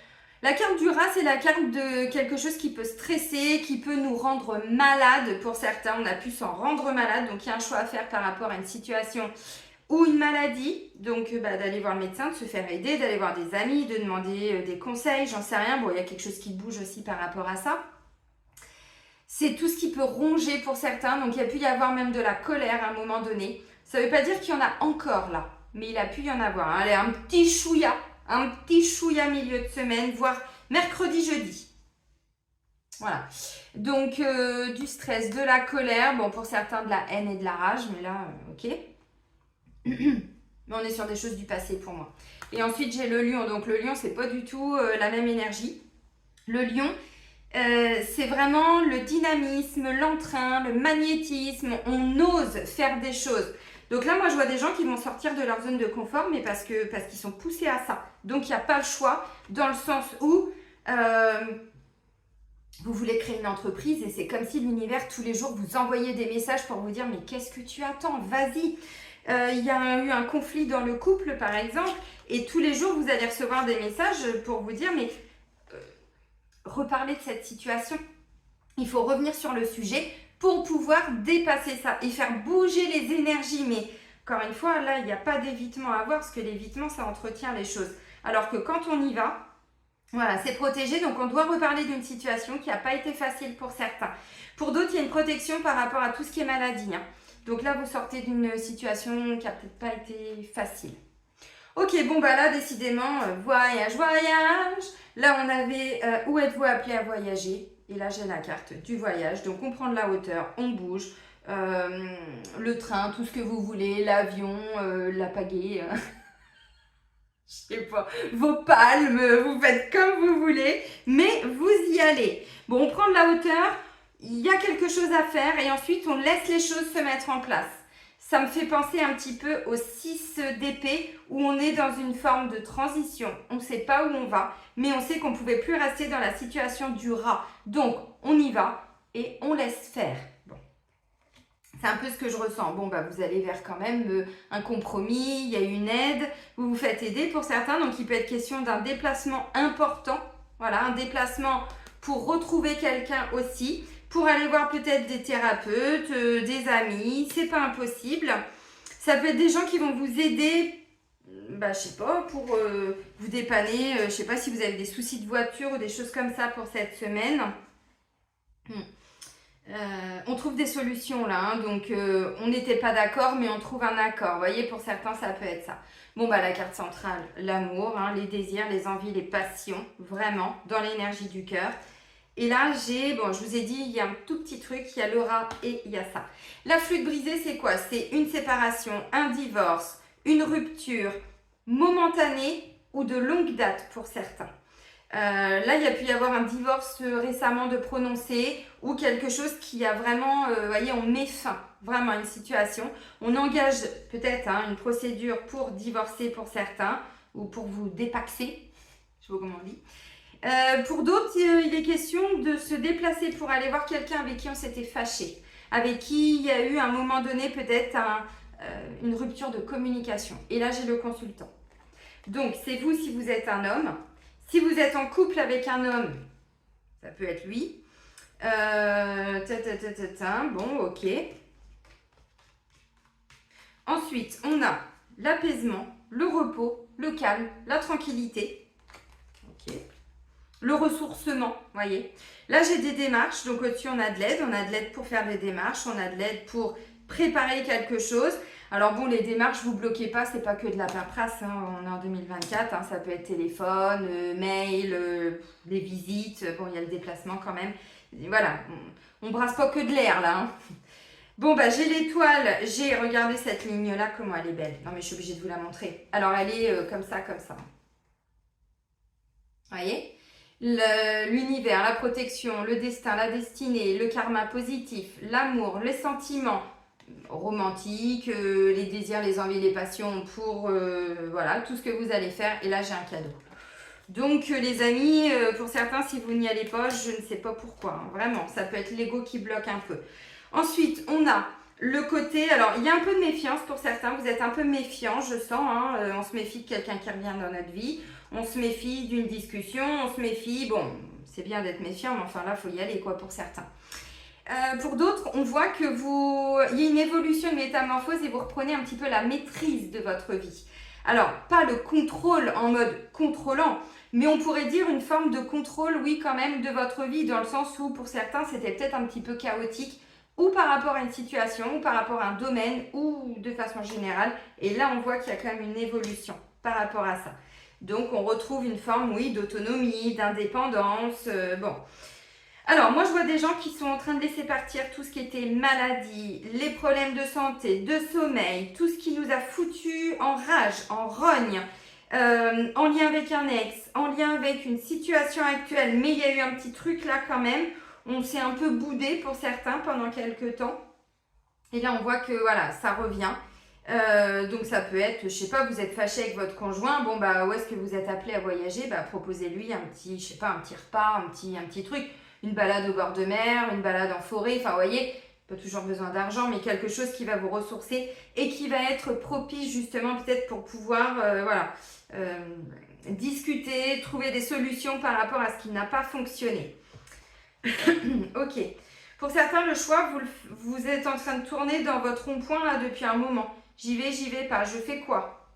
la carte du rat, c'est la carte de quelque chose qui peut stresser, qui peut nous rendre malade. Pour certains, on a pu s'en rendre malade. Donc, il y a un choix à faire par rapport à une situation ou une maladie. Donc, d'aller voir le médecin, de se faire aider, d'aller voir des amis, de demander des conseils, j'en sais rien. Bon, il y a quelque chose qui bouge aussi par rapport à ça. C'est tout ce qui peut ronger pour certains. Donc, il y a pu y avoir même de la colère à un moment donné. Ça ne veut pas dire qu'il y en a encore là. Mais il a pu y en avoir. Allez, un petit chouïa milieu de semaine, voire mercredi, jeudi. Voilà. Donc, du stress, de la colère. Bon, pour certains, de la haine et de la rage. Mais là, ok. Mais on est sur des choses du passé pour moi. Et ensuite, j'ai le lion. Donc, le lion, c'est pas du tout la même énergie. Le lion, c'est vraiment le dynamisme, l'entrain, le magnétisme. On ose faire des choses. Donc là, moi, je vois des gens qui vont sortir de leur zone de confort, mais parce qu'ils sont poussés à ça. Donc, il n'y a pas le choix, dans le sens où vous voulez créer une entreprise et c'est comme si l'univers, tous les jours, vous envoyait des messages pour vous dire « Mais qu'est-ce que tu attends? Vas-y !» Il y a eu un conflit dans le couple, par exemple, et tous les jours, vous allez recevoir des messages pour vous dire « Mais reparlez de cette situation. Il faut revenir sur le sujet pour pouvoir dépasser ça et faire bouger les énergies. » Mais encore une fois, là, il n'y a pas d'évitement à avoir parce que l'évitement, ça entretient les choses. Alors que quand on y va, voilà, c'est protégé. Donc, on doit reparler d'une situation qui n'a pas été facile pour certains. Pour d'autres, il y a une protection par rapport à tout ce qui est maladie. Hein. Donc là, vous sortez d'une situation qui n'a peut-être pas été facile. Ok, bon, bah là, décidément, voyage. Là, on avait où êtes-vous appelé à voyager? Et là, j'ai la carte du voyage. Donc, on prend de la hauteur, on bouge. Le train, tout ce que vous voulez, l'avion, la pagaie, je sais pas, vos palmes, vous faites comme vous voulez, mais vous y allez. Bon, on prend de la hauteur, il y a quelque chose à faire et ensuite, on laisse les choses se mettre en place. Ça me fait penser un petit peu au 6 d'épée où on est dans une forme de transition. On ne sait pas où on va, mais on sait qu'on ne pouvait plus rester dans la situation du rat. Donc, on y va et on laisse faire. Bon. C'est un peu ce que je ressens. Bon, bah, vous allez vers quand même un compromis, il y a une aide, vous vous faites aider pour certains. Donc, il peut être question d'un déplacement important. Voilà, un déplacement pour retrouver quelqu'un aussi. Pour aller voir peut-être des thérapeutes, des amis, c'est pas impossible. Ça peut être des gens qui vont vous aider, je sais pas, pour vous dépanner. Je sais pas si vous avez des soucis de voiture ou des choses comme ça pour cette semaine. On trouve des solutions là, hein, donc on n'était pas d'accord, mais on trouve un accord. Vous voyez, pour certains, ça peut être ça. Bon, la carte centrale, l'amour, hein, les désirs, les envies, les passions, vraiment, dans l'énergie du cœur. Et là, je vous ai dit, il y a un tout petit truc, il y a le rat et il y a ça. La flûte brisée, c'est quoi? C'est une séparation, un divorce, une rupture momentanée ou de longue date pour certains. Là, il y a pu y avoir un divorce récemment de prononcé ou quelque chose qui a vraiment, voyez, on met fin vraiment à une situation. On engage peut-être une procédure pour divorcer pour certains ou pour vous dépaxer, je sais pas comment on dit. Pour d'autres, il est question de se déplacer pour aller voir quelqu'un avec qui on s'était fâché, avec qui il y a eu à un moment donné peut-être une rupture de communication. Et là, j'ai le consultant. Donc, c'est vous si vous êtes un homme. Si vous êtes en couple avec un homme, ça peut être lui. Bon, ok. Ensuite, on a l'apaisement, le repos, le calme, la tranquillité. Ok. Le ressourcement, voyez. Là, j'ai des démarches. Donc, au-dessus, on a de l'aide. On a de l'aide pour faire des démarches. On a de l'aide pour préparer quelque chose. Alors, bon, les démarches, vous ne bloquez pas. Ce n'est pas que de la paperasse. Hein. On est en 2024. Hein. Ça peut être téléphone, mail, les visites. Bon, il y a le déplacement quand même. Et voilà. On ne brasse pas que de l'air, là. Hein. Bon, bah j'ai l'étoile, j'ai, regardé cette ligne-là, comment elle est belle. Non, mais je suis obligée de vous la montrer. Alors, elle est comme ça, comme ça. Vous voyez? L'univers, la protection, le destin, la destinée, le karma positif, l'amour, les sentiments romantiques, les désirs, les envies, les passions pour, voilà, tout ce que vous allez faire. Et là, j'ai un cadeau. Donc, les amis, pour certains, si vous n'y allez pas, je ne sais pas pourquoi. Hein, vraiment, ça peut être l'ego qui bloque un peu. Ensuite, on a le côté... Alors, il y a un peu de méfiance pour certains. Vous êtes un peu méfiant, je sens. Hein, on se méfie de quelqu'un qui revient dans notre vie. On se méfie d'une discussion. On se méfie... Bon, c'est bien d'être méfiant, mais enfin là, il faut y aller, quoi, pour certains. Pour d'autres, on voit que il y a une évolution, une métamorphose et vous reprenez un petit peu la maîtrise de votre vie. Alors, pas le contrôle en mode contrôlant, mais on pourrait dire une forme de contrôle, oui, quand même, de votre vie, dans le sens où, pour certains, c'était peut-être un petit peu chaotique, ou par rapport à une situation, ou par rapport à un domaine, ou de façon générale. Et là, on voit qu'il y a quand même une évolution par rapport à ça. Donc, on retrouve une forme, oui, d'autonomie, d'indépendance, bon... Alors, moi, je vois des gens qui sont en train de laisser partir tout ce qui était maladie, les problèmes de santé, de sommeil, tout ce qui nous a foutu en rage, en rogne, en lien avec un ex, en lien avec une situation actuelle. Mais il y a eu un petit truc là quand même. On s'est un peu boudé pour certains pendant quelques temps. Et là, on voit que voilà, ça revient. Donc ça peut être, je sais pas, vous êtes fâché avec votre conjoint, bon bah où est-ce que vous êtes appelé à voyager, bah proposez-lui un petit, je sais pas, un petit repas, un petit truc, une balade au bord de mer, une balade en forêt, enfin vous voyez, pas toujours besoin d'argent, mais quelque chose qui va vous ressourcer et qui va être propice justement peut-être pour pouvoir, voilà, discuter, trouver des solutions par rapport à ce qui n'a pas fonctionné. Ok. Pour certains, le choix, vous êtes en train de tourner dans votre rond-point là depuis un moment. J'y vais pas, je fais quoi?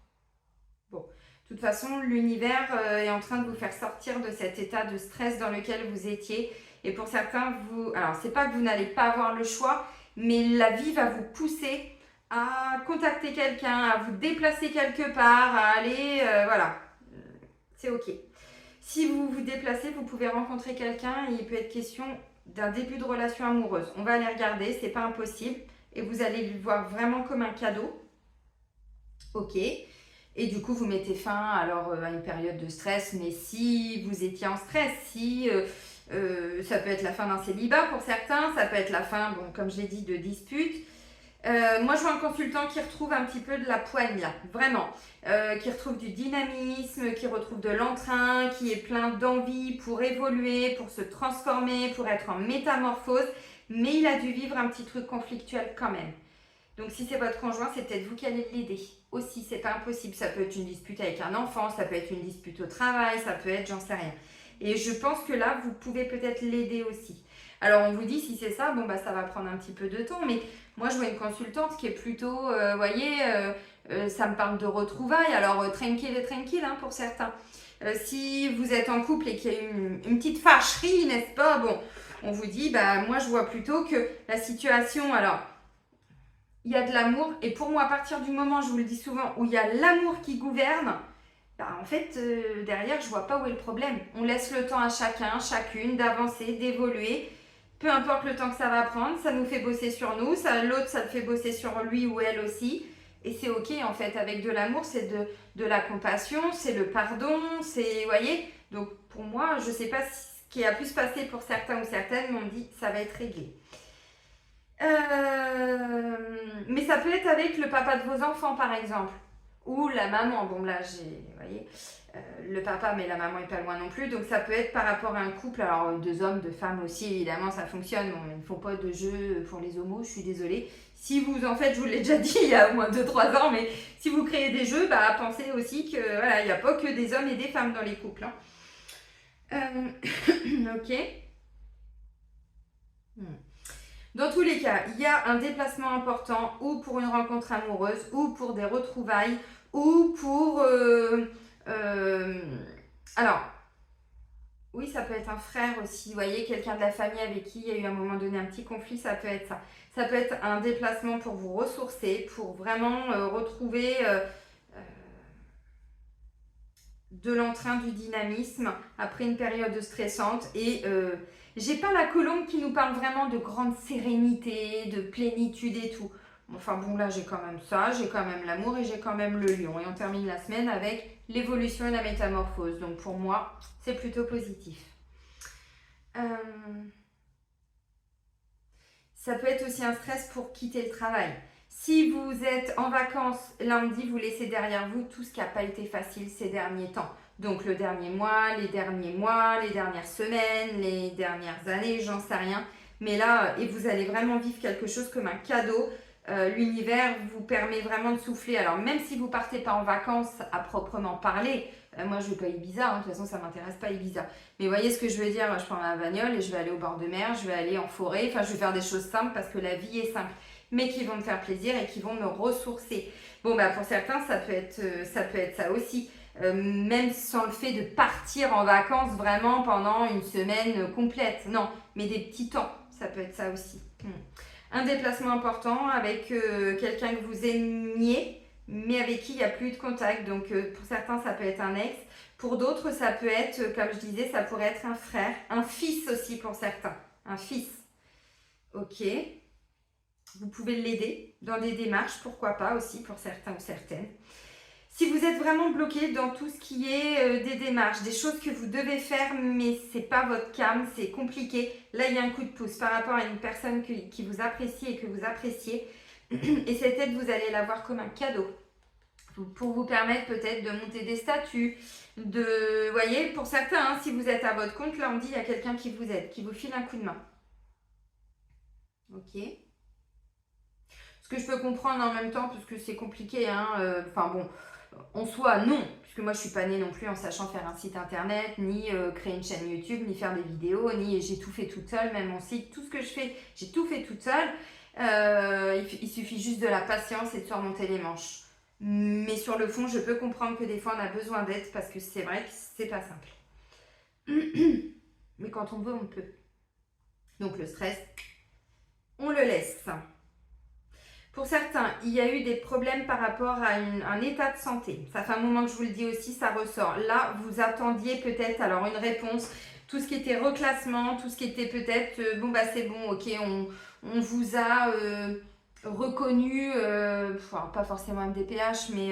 Bon, de toute façon, l'univers est en train de vous faire sortir de cet état de stress dans lequel vous étiez. Et pour certains, alors c'est pas que vous n'allez pas avoir le choix, mais la vie va vous pousser à contacter quelqu'un, à vous déplacer quelque part, à aller, voilà, c'est ok. Si vous vous déplacez, vous pouvez rencontrer quelqu'un et il peut être question d'un début de relation amoureuse. On va aller regarder, c'est pas impossible. Et vous allez le voir vraiment comme un cadeau. Ok. Et du coup, vous mettez fin alors à une période de stress. Mais si vous étiez en stress, si ça peut être la fin d'un célibat pour certains, ça peut être la fin, bon, comme je l'ai dit, de disputes. Moi, je vois un consultant qui retrouve un petit peu de la poigne là, vraiment, qui retrouve du dynamisme, qui retrouve de l'entrain, qui est plein d'envie pour évoluer, pour se transformer, pour être en métamorphose, mais il a dû vivre un petit truc conflictuel quand même. Donc, si c'est votre conjoint, c'est peut-être vous qui allez l'aider. Aussi, c'est pas impossible. Ça peut être une dispute avec un enfant, ça peut être une dispute au travail, ça peut être, j'en sais rien. Et je pense que là, vous pouvez peut-être l'aider aussi. Alors, on vous dit, si c'est ça, bon, bah, ça va prendre un petit peu de temps, mais moi, je vois une consultante qui est plutôt, vous voyez, ça me parle de retrouvailles, alors tranquille et tranquille hein, pour certains. Si vous êtes en couple et qu'il y a une petite fâcherie, n'est-ce pas, bon, on vous dit, bah, moi, je vois plutôt que la situation, alors, il y a de l'amour, et pour moi, à partir du moment, je vous le dis souvent, où il y a l'amour qui gouverne, bah, en fait, derrière, je vois pas où est le problème. On laisse le temps à chacun, chacune, d'avancer, d'évoluer. Peu importe le temps que ça va prendre, ça nous fait bosser sur nous, l'autre, ça le fait bosser sur lui ou elle aussi. Et c'est ok, en fait, avec de l'amour, c'est de la compassion, c'est le pardon, c'est, vous voyez. Donc, pour moi, je sais pas ce qui a pu se passer pour certains ou certaines, mais on me dit, ça va être réglé. Mais ça peut être avec le papa de vos enfants, par exemple. Ou la maman. Bon, là, vous voyez, le papa, mais la maman est pas loin non plus. Donc, ça peut être par rapport à un couple. Alors, deux hommes, deux femmes aussi, évidemment, ça fonctionne. Bon, il ne faut pas de jeu pour les homos, je suis désolée. Si vous, en fait, je vous l'ai déjà dit il y a au moins 2-3 ans, mais si vous créez des jeux, bah, pensez aussi que, voilà, il n'y a pas que des hommes et des femmes dans les couples. Hein. Ok. Dans tous les cas, il y a un déplacement important ou pour une rencontre amoureuse ou pour des retrouvailles ou pour... alors, oui, ça peut être un frère aussi, vous voyez, quelqu'un de la famille avec qui il y a eu à un moment donné un petit conflit, ça peut être ça. Ça peut être un déplacement pour vous ressourcer, pour vraiment retrouver de l'entrain, du dynamisme après une période stressante. Et j'ai pas la colombe qui nous parle vraiment de grande sérénité, de plénitude et tout. Enfin bon, là j'ai quand même ça, j'ai quand même l'amour et j'ai quand même le lion. Et on termine la semaine avec l'évolution et la métamorphose. Donc pour moi, c'est plutôt positif. Ça peut être aussi un stress pour quitter le travail. Si vous êtes en vacances lundi, vous laissez derrière vous tout ce qui n'a pas été facile ces derniers temps. Donc le dernier mois, les dernières semaines, les dernières années, j'en sais rien. Mais là, et vous allez vraiment vivre quelque chose comme un cadeau. L'univers vous permet vraiment de souffler. Alors même si vous partez pas en vacances à proprement parler, moi je vais pas Ibiza, de toute façon ça m'intéresse pas Ibiza. Mais voyez ce que je veux dire, moi je prends ma bagnole et je vais aller au bord de mer, je vais aller en forêt, enfin je vais faire des choses simples parce que la vie est simple, mais qui vont me faire plaisir et qui vont me ressourcer. Bon bah pour certains ça peut être ça aussi. Même sans le fait de partir en vacances vraiment pendant une semaine complète. Non, mais des petits temps, ça peut être ça aussi. Un déplacement important avec quelqu'un que vous aimiez, mais avec qui il n'y a plus de contact. Donc pour certains, ça peut être un ex. Pour d'autres, ça peut être, comme je disais, ça pourrait être un frère, un fils aussi pour certains. Un fils. Ok. Vous pouvez l'aider dans des démarches, pourquoi pas aussi pour certains ou certaines. Si vous êtes vraiment bloqué dans tout ce qui est des démarches, des choses que vous devez faire, mais ce n'est pas votre cam, c'est compliqué, là il y a un coup de pouce par rapport à une personne qui vous apprécie et que vous appréciez. Et cette aide, vous allez la voir comme un cadeau pour vous permettre peut-être de monter des statuts, vous voyez, pour certains, si vous êtes à votre compte, là on dit il y a quelqu'un qui vous aide, qui vous file un coup de main. Ok. Ce que je peux comprendre en même temps, parce que c'est compliqué, enfin bon, en soi, non, puisque moi je suis pas née non plus en sachant faire un site internet, ni créer une chaîne YouTube, ni faire des vidéos, ni j'ai tout fait toute seule, même mon site, tout ce que je fais, j'ai tout fait toute seule. Il suffit juste de la patience et de se remonter les manches. Mais sur le fond, je peux comprendre que des fois on a besoin d'aide parce que c'est vrai que c'est pas simple. Mais quand on veut, on peut. Donc le stress, on le laisse. Pour certains, il y a eu des problèmes par rapport à un état de santé. Ça fait un moment que je vous le dis aussi, ça ressort. Là, vous attendiez peut-être alors une réponse. Tout ce qui était reclassement, tout ce qui était peut-être, bon bah c'est bon, ok, on vous a reconnu, enfin, pas forcément MDPH, mais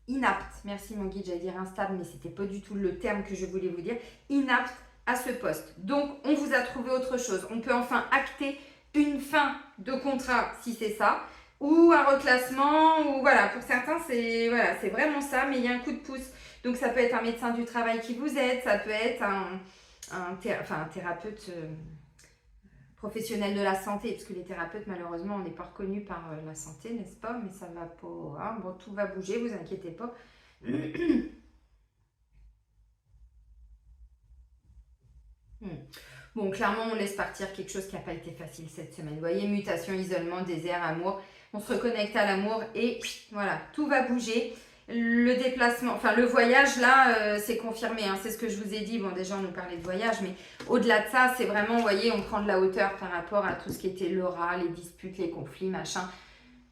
inapte. Merci mon guide, j'allais dire instable, mais c'était pas du tout le terme que je voulais vous dire. Inapte à ce poste. Donc, on vous a trouvé autre chose. On peut enfin acter une fin de contrat, si c'est ça, ou un reclassement, ou voilà. Pour certains, c'est vraiment ça, mais il y a un coup de pouce. Donc, ça peut être un médecin du travail qui vous aide, ça peut être un thérapeute professionnel de la santé, parce que les thérapeutes, malheureusement, on n'est pas reconnus par la santé, n'est-ce pas? Mais ça va pas... Hein, bon, tout va bouger, vous inquiétez pas. Bon, clairement, on laisse partir quelque chose qui n'a pas été facile cette semaine. Vous voyez, mutation, isolement, désert, amour. On se reconnecte à l'amour et voilà, tout va bouger. Le déplacement, enfin le voyage, là, c'est confirmé. Hein, c'est ce que je vous ai dit. Bon, déjà, on nous parlait de voyage, mais au-delà de ça, c'est vraiment, vous voyez, on prend de la hauteur par rapport à tout ce qui était l'aura, les disputes, les conflits, machin.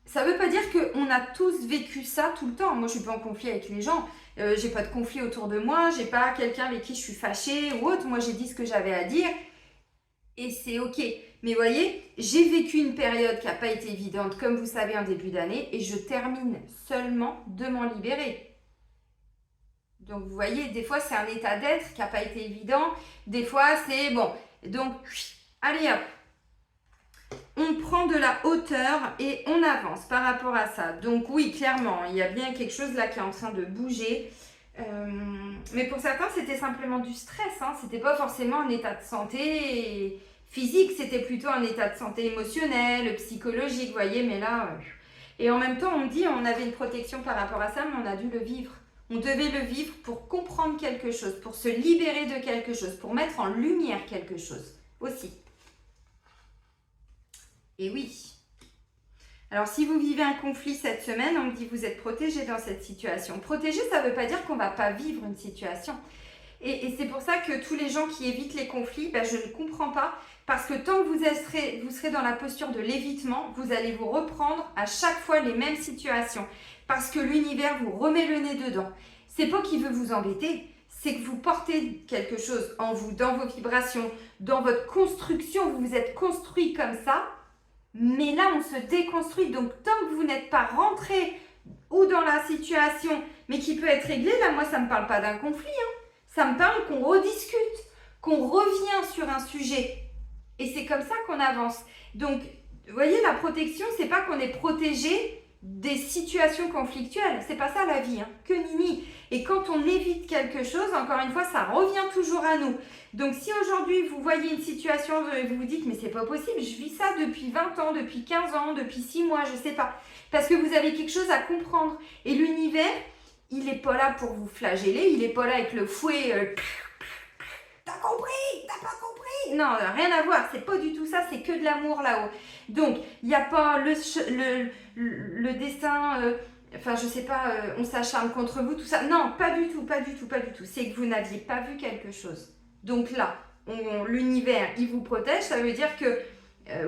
Ça ne veut pas dire qu'on a tous vécu ça tout le temps. Moi, je ne suis pas en conflit avec les gens. J'ai pas de conflit autour de moi. J'ai pas quelqu'un avec qui je suis fâchée ou autre. Moi, j'ai dit ce que j'avais à dire. Et c'est ok. Mais vous voyez, j'ai vécu une période qui n'a pas été évidente, comme vous savez, en début d'année. Et je termine seulement de m'en libérer. Donc, vous voyez, des fois, c'est un état d'être qui n'a pas été évident. Des fois, c'est bon. Donc, allez hop. On prend de la hauteur et on avance par rapport à ça. Donc oui, clairement, il y a bien quelque chose là qui est en train de bouger. Mais pour certains, c'était simplement du stress. Hein. C'était pas forcément un état de santé physique, c'était plutôt un état de santé émotionnel, psychologique, vous voyez. Mais là, et en même temps, on dit on avait une protection par rapport à ça, mais on a dû le vivre. On devait le vivre pour comprendre quelque chose, pour se libérer de quelque chose, pour mettre en lumière quelque chose aussi. Et oui. Alors, si vous vivez un conflit cette semaine, on me dit que vous êtes protégé dans cette situation. Protégé, ça ne veut pas dire qu'on ne va pas vivre une situation. Et c'est pour ça que tous les gens qui évitent les conflits, je ne comprends pas. Parce que tant que vous serez dans la posture de l'évitement, vous allez vous reprendre à chaque fois les mêmes situations. Parce que l'univers vous remet le nez dedans. C'est pas qu'il veut vous embêter, c'est que vous portez quelque chose en vous, dans vos vibrations, dans votre construction. Vous vous êtes construit comme ça, mais là on se déconstruit. Donc tant que vous n'êtes pas rentré ou dans la situation, mais qui peut être réglée, là moi ça ne me parle pas d'un conflit, ça me parle qu'on rediscute, qu'on revient sur un sujet. Et c'est comme ça qu'on avance. Donc, vous voyez, la protection, c'est pas qu'on est protégé des situations conflictuelles. C'est pas ça la vie, que nini. Et quand on évite quelque chose, encore une fois, ça revient toujours à nous. Donc, si aujourd'hui, vous voyez une situation et vous vous dites, mais c'est pas possible, je vis ça depuis 20 ans, depuis 15 ans, depuis 6 mois, je sais pas. Parce que vous avez quelque chose à comprendre. Et l'univers, il n'est pas là pour vous flageller, il n'est pas là avec le fouet. T'as compris? T'as pas compris? Non, rien à voir, c'est pas du tout ça, c'est que de l'amour là-haut. Donc, il n'y a pas le dessin, enfin je sais pas, on s'acharne contre vous, tout ça. Non, pas du tout, pas du tout, pas du tout. C'est que vous n'aviez pas vu quelque chose. Donc là, l'univers, il vous protège, ça veut dire que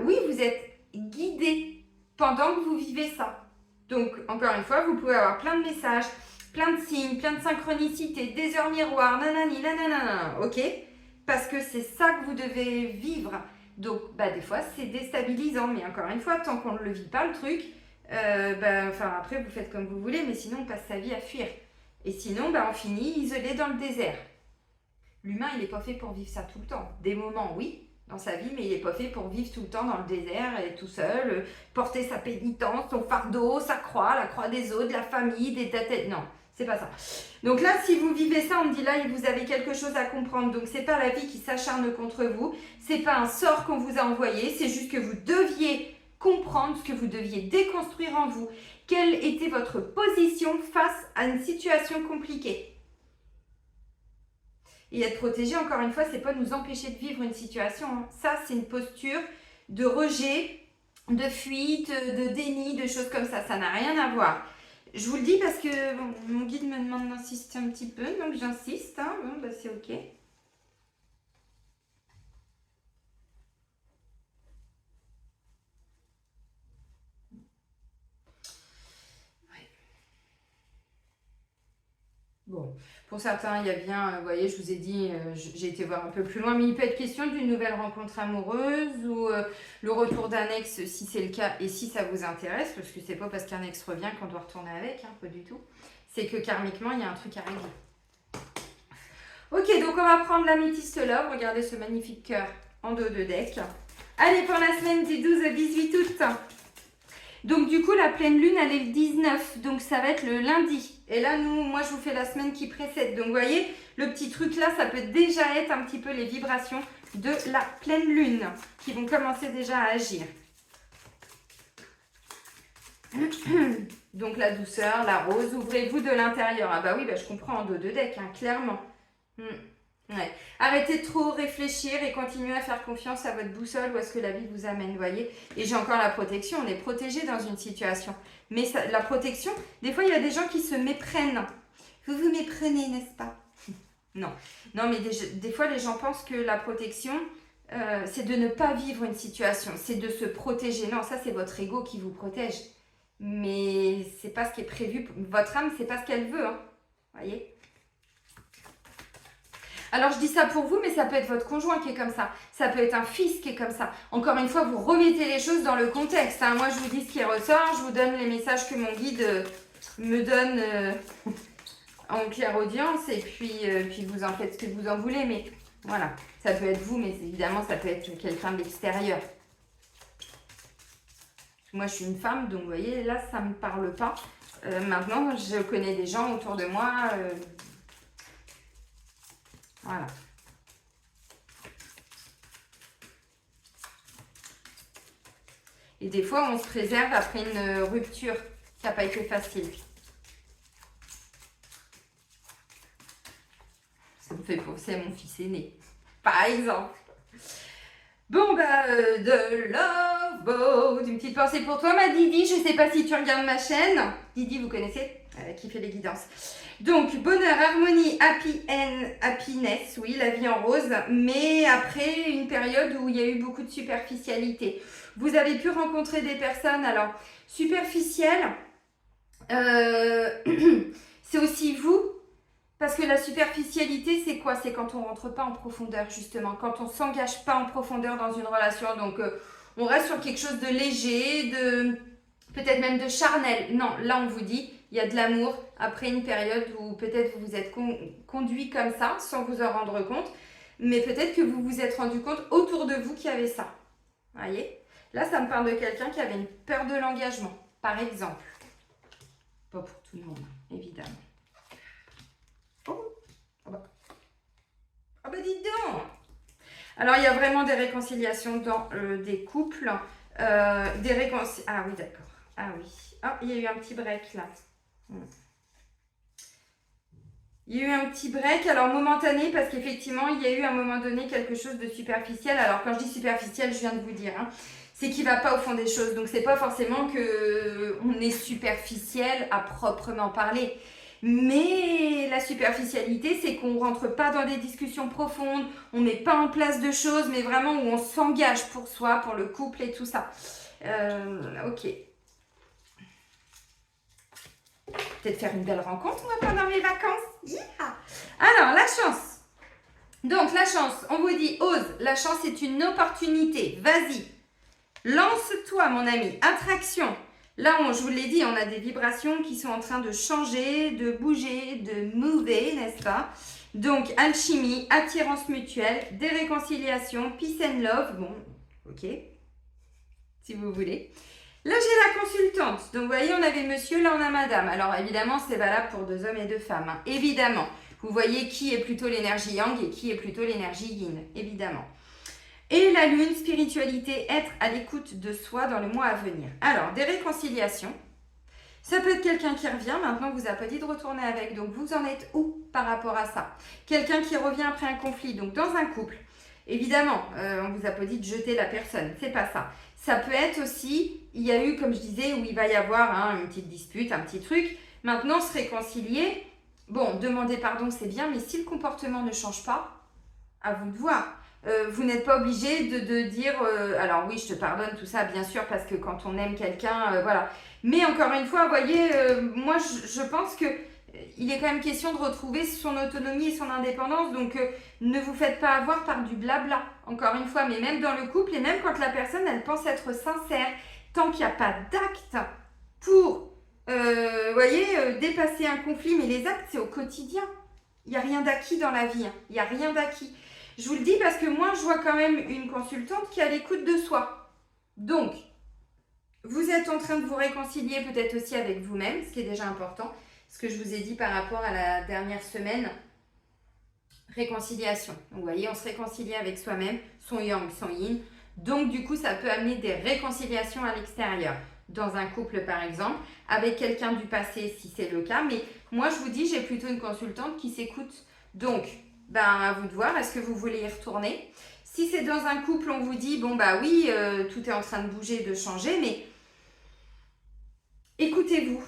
oui, vous êtes guidé pendant que vous vivez ça. Donc, encore une fois, vous pouvez avoir plein de messages, plein de signes, plein de synchronicités, des heures miroirs, nanani, nanana, ok? Parce que c'est ça que vous devez vivre. Donc, des fois, c'est déstabilisant. Mais encore une fois, tant qu'on ne le vit pas, le truc, après, vous faites comme vous voulez, mais sinon, on passe sa vie à fuir. Et sinon, on finit isolé dans le désert. L'humain, il n'est pas fait pour vivre ça tout le temps. Des moments, oui, dans sa vie, mais il n'est pas fait pour vivre tout le temps dans le désert et tout seul, porter sa pénitence, son fardeau, sa croix, la croix des autres, de la famille, des têtes. Non. C'est pas ça. Donc là, si vous vivez ça, on me dit là, vous avez quelque chose à comprendre. Donc c'est pas la vie qui s'acharne contre vous. C'est pas un sort qu'on vous a envoyé. C'est juste que vous deviez comprendre ce que vous deviez déconstruire en vous. Quelle était votre position face à une situation compliquée? Et être protégé, encore une fois, c'est pas nous empêcher de vivre une situation. Ça, c'est une posture de rejet, de fuite, de déni, de choses comme ça. Ça n'a rien à voir. Je vous le dis parce que mon guide me demande d'insister un petit peu, donc j'insiste. C'est ok. Bon, pour certains, il y a bien, vous voyez, je vous ai dit, j'ai été voir un peu plus loin, mais il peut être question d'une nouvelle rencontre amoureuse ou le retour d'un ex si c'est le cas et si ça vous intéresse, parce que c'est pas parce qu'un ex revient qu'on doit retourner avec, pas du tout. C'est que karmiquement, il y a un truc à régler. Ok, donc on va prendre l'améthyste love, regardez ce magnifique cœur en dos de deck. Allez, pour la semaine du 12 au 18 août. Donc du coup, la pleine lune, elle est le 19, donc ça va être le lundi. Et là, moi, je vous fais la semaine qui précède. Donc vous voyez, le petit truc là, ça peut déjà être un petit peu les vibrations de la pleine lune qui vont commencer déjà à agir. Donc la douceur, la rose, ouvrez-vous de l'intérieur. Ah bah oui, je comprends en dos de deck, clairement. Ouais. Arrêtez de trop réfléchir et continuez à faire confiance à votre boussole, où est-ce que la vie vous amène, voyez. Et j'ai encore la protection, on est protégé dans une situation. Mais la protection, des fois il y a des gens qui se méprennent. Vous vous méprenez, n'est-ce pas? Non, mais des fois les gens pensent que la protection, c'est de ne pas vivre une situation, c'est de se protéger. Non, ça c'est votre ego qui vous protège. Mais c'est pas ce qui est prévu. Votre âme, c'est pas ce qu'elle veut, voyez. Alors, je dis ça pour vous, mais ça peut être votre conjoint qui est comme ça. Ça peut être un fils qui est comme ça. Encore une fois, vous remettez les choses dans le contexte. Moi, je vous dis ce qui ressort. Je vous donne les messages que mon guide me donne en clairaudience. Et puis, vous en faites ce que vous en voulez. Mais voilà, ça peut être vous, mais évidemment, ça peut être quelqu'un de l'extérieur. Moi, je suis une femme, donc vous voyez, là, ça ne me parle pas. Maintenant, je connais des gens autour de moi... Voilà. Et des fois, on se préserve après une rupture qui n'a pas été facile. Ça me fait penser à mon fils aîné, par exemple. Bon, de love boat. Une petite pensée pour toi, ma Didi. Je ne sais pas si tu regardes ma chaîne. Didi, vous connaissez? qui fait les guidances. Donc, bonheur, harmonie, happiness, oui, la vie en rose, mais après une période où il y a eu beaucoup de superficialité. Vous avez pu rencontrer des personnes, alors, superficielles, c'est aussi vous, parce que la superficialité, c'est quoi? C'est quand on rentre pas en profondeur, justement, quand on s'engage pas en profondeur dans une relation. Donc, on reste sur quelque chose de léger, peut-être même de charnel. Non, là, on vous dit, il y a de l'amour après une période où peut-être vous vous êtes conduit comme ça, sans vous en rendre compte, mais peut-être que vous vous êtes rendu compte autour de vous qu'il y avait ça. Vous voyez? Là, ça me parle de quelqu'un qui avait une peur de l'engagement, par exemple. Pas pour tout le monde, évidemment. Oh bah dis donc! Alors, il y a vraiment des réconciliations dans des couples. Ah oui, d'accord. Ah oui. Ah, il y a eu un petit break là. Il y a eu un petit break, alors momentané, parce qu'effectivement, il y a eu à un moment donné quelque chose de superficiel. Alors, quand je dis superficiel, je viens de vous dire, hein, c'est qu'il ne va pas au fond des choses. Donc, c'est pas forcément qu'on est superficiel à proprement parler. Mais la superficialité, c'est qu'on ne rentre pas dans des discussions profondes, on ne met pas en place de choses, mais vraiment où on s'engage pour soi, pour le couple et tout ça. Ok. Peut-être faire une belle rencontre, moi, pendant mes vacances. Yeah. Alors, la chance. Donc, la chance, on vous dit, ose. La chance, c'est une opportunité. Vas-y. Lance-toi, mon ami. Attraction. Là, je vous l'ai dit, on a des vibrations qui sont en train de changer, de bouger, de mover, n'est-ce pas? Donc, alchimie, attirance mutuelle, des réconciliations, peace and love. Bon, ok, si vous voulez. Là, j'ai la consultante. Donc, vous voyez, on avait monsieur, là, on a madame. Alors, évidemment, c'est valable pour 2 hommes et 2 femmes. Hein. Évidemment. Vous voyez qui est plutôt l'énergie yang et qui est plutôt l'énergie yin. Évidemment. Et la lune, spiritualité, être à l'écoute de soi dans le mois à venir. Alors, des réconciliations. Ça peut être quelqu'un qui revient, maintenant vous a pas dit de retourner avec. Donc, vous en êtes où par rapport à ça? Quelqu'un qui revient après un conflit, donc dans un couple. Évidemment, on vous a pas dit de jeter la personne, c'est pas ça. Ça peut être aussi, il y a eu, comme je disais, où il va y avoir une petite dispute, un petit truc. Maintenant, se réconcilier, bon, demander pardon, c'est bien, mais si le comportement ne change pas, à vous de voir. Vous n'êtes pas obligé de dire alors oui, je te pardonne, tout ça, bien sûr, parce que quand on aime quelqu'un, voilà. Mais encore une fois, vous voyez, moi, je pense que il est quand même question de retrouver son autonomie et son indépendance. Donc, ne vous faites pas avoir par du blabla, encore une fois. Mais même dans le couple, et même quand la personne, elle pense être sincère, tant qu'il n'y a pas d'acte pour, vous voyez, dépasser un conflit. Mais les actes, c'est au quotidien. Il n'y a rien d'acquis dans la vie. Hein. Il n'y a rien d'acquis. Je vous le dis parce que moi, je vois quand même une consultante qui est à l'écoute de soi. Donc, vous êtes en train de vous réconcilier peut-être aussi avec vous-même, ce qui est déjà important. Ce que je vous ai dit par rapport à la dernière semaine, réconciliation. Donc, vous voyez, on se réconcilie avec soi-même, son yang, son yin. Donc, du coup, ça peut amener des réconciliations à l'extérieur. Dans un couple, par exemple, avec quelqu'un du passé, si c'est le cas. Mais moi, je vous dis, j'ai plutôt une consultante qui s'écoute. Donc, à vous de voir, est-ce que vous voulez y retourner? Si c'est dans un couple, on vous dit, bon bah oui, tout est en train de bouger, de changer, mais écoutez-vous.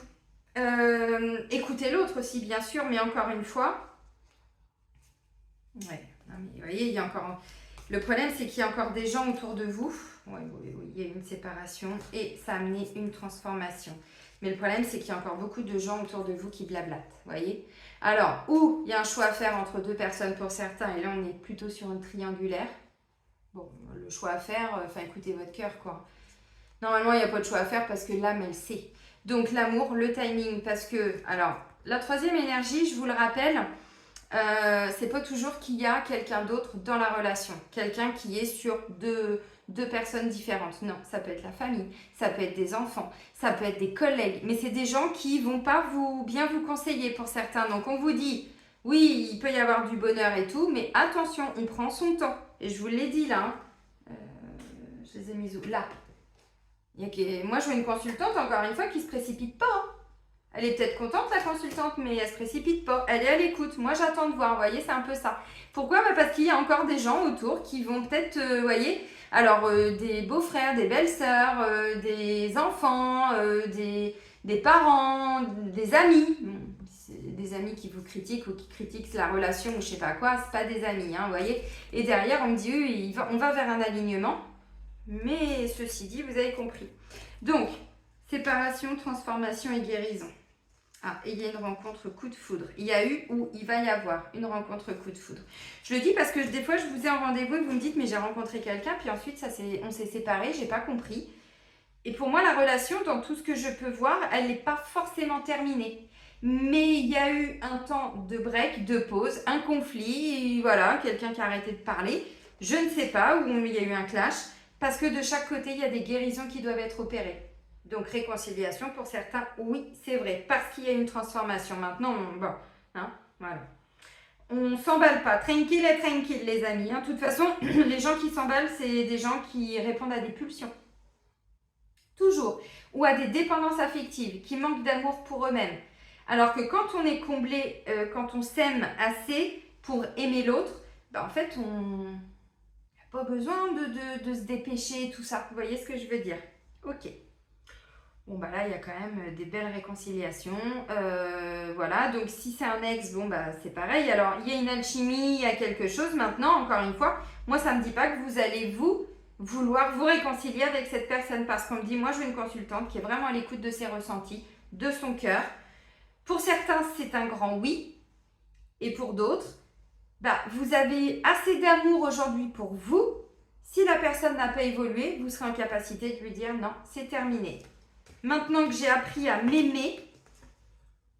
Écoutez l'autre aussi, bien sûr, mais encore une fois, ouais, non, mais vous voyez, il y a encore... Le problème, c'est qu'il y a encore des gens autour de vous. Oui, il y a eu une séparation et ça a amené une transformation. Mais le problème, c'est qu'il y a encore beaucoup de gens autour de vous qui blablatent, vous voyez. Alors, ou il y a un choix à faire entre 2 personnes pour certains, et là, on est plutôt sur une triangulaire. Bon, le choix à faire, écoutez votre cœur, quoi. Normalement, il n'y a pas de choix à faire parce que l'âme, elle sait. Donc, l'amour, le timing, parce que... Alors, la 3e énergie, je vous le rappelle, c'est pas toujours qu'il y a quelqu'un d'autre dans la relation. Quelqu'un qui est sur deux personnes différentes. Non, ça peut être la famille, ça peut être des enfants, ça peut être des collègues, mais c'est des gens qui vont pas bien vous conseiller pour certains. Donc on vous dit, oui, il peut y avoir du bonheur et tout, mais attention, on prend son temps. Et je vous l'ai dit là, je les ai mis où? Là. Moi, je veux une consultante, encore une fois, qui se précipite pas. Hein. Elle est peut-être contente, la consultante, mais elle se précipite pas. Elle est à l'écoute. Moi, j'attends de voir. Vous voyez, c'est un peu ça. Pourquoi? Parce qu'il y a encore des gens autour qui vont peut-être, vous voyez, alors des beaux-frères, des belles-sœurs, des enfants, des parents, des amis. Des amis qui vous critiquent ou qui critiquent la relation ou je sais pas quoi, c'est pas des amis, hein, vous voyez. Et derrière, on me dit, oui, on va vers un alignement. Mais ceci dit, vous avez compris. Donc, séparation, transformation et guérison. Ah, et il y a une rencontre coup de foudre. Il y a eu ou il va y avoir une rencontre coup de foudre. Je le dis parce que des fois, je vous ai en rendez-vous et vous me dites, mais j'ai rencontré quelqu'un, puis ensuite, on s'est séparés, j'ai pas compris. Et pour moi, la relation, dans tout ce que je peux voir, elle n'est pas forcément terminée. Mais il y a eu un temps de break, de pause, un conflit, et voilà, quelqu'un qui a arrêté de parler. Je ne sais pas, où il y a eu un clash, parce que de chaque côté, il y a des guérisons qui doivent être opérées. Donc réconciliation pour certains, oui, c'est vrai, parce qu'il y a une transformation. Maintenant, bon, hein, voilà. On s'emballe pas, tranquille et tranquille les amis. Hein. De toute façon, les gens qui s'emballent, c'est des gens qui répondent à des pulsions. Toujours. Ou à des dépendances affectives, qui manquent d'amour pour eux-mêmes. Alors que quand on est comblé, quand on s'aime assez pour aimer l'autre, ben en fait, on n'a pas besoin de se dépêcher, tout ça. Vous voyez ce que je veux dire? Ok. Bon, bah là, il y a quand même des belles réconciliations. Voilà, donc si c'est un ex, bon, bah c'est pareil. Alors, il y a une alchimie, il y a quelque chose. Maintenant, encore une fois, moi, ça ne me dit pas que vous allez vouloir vous réconcilier avec cette personne. Parce qu'on me dit, moi, je veux une consultante qui est vraiment à l'écoute de ses ressentis, de son cœur. Pour certains, c'est un grand oui. Et pour d'autres, bah, vous avez assez d'amour aujourd'hui pour vous. Si la personne n'a pas évolué, vous serez en capacité de lui dire non, c'est terminé. Maintenant que j'ai appris à m'aimer,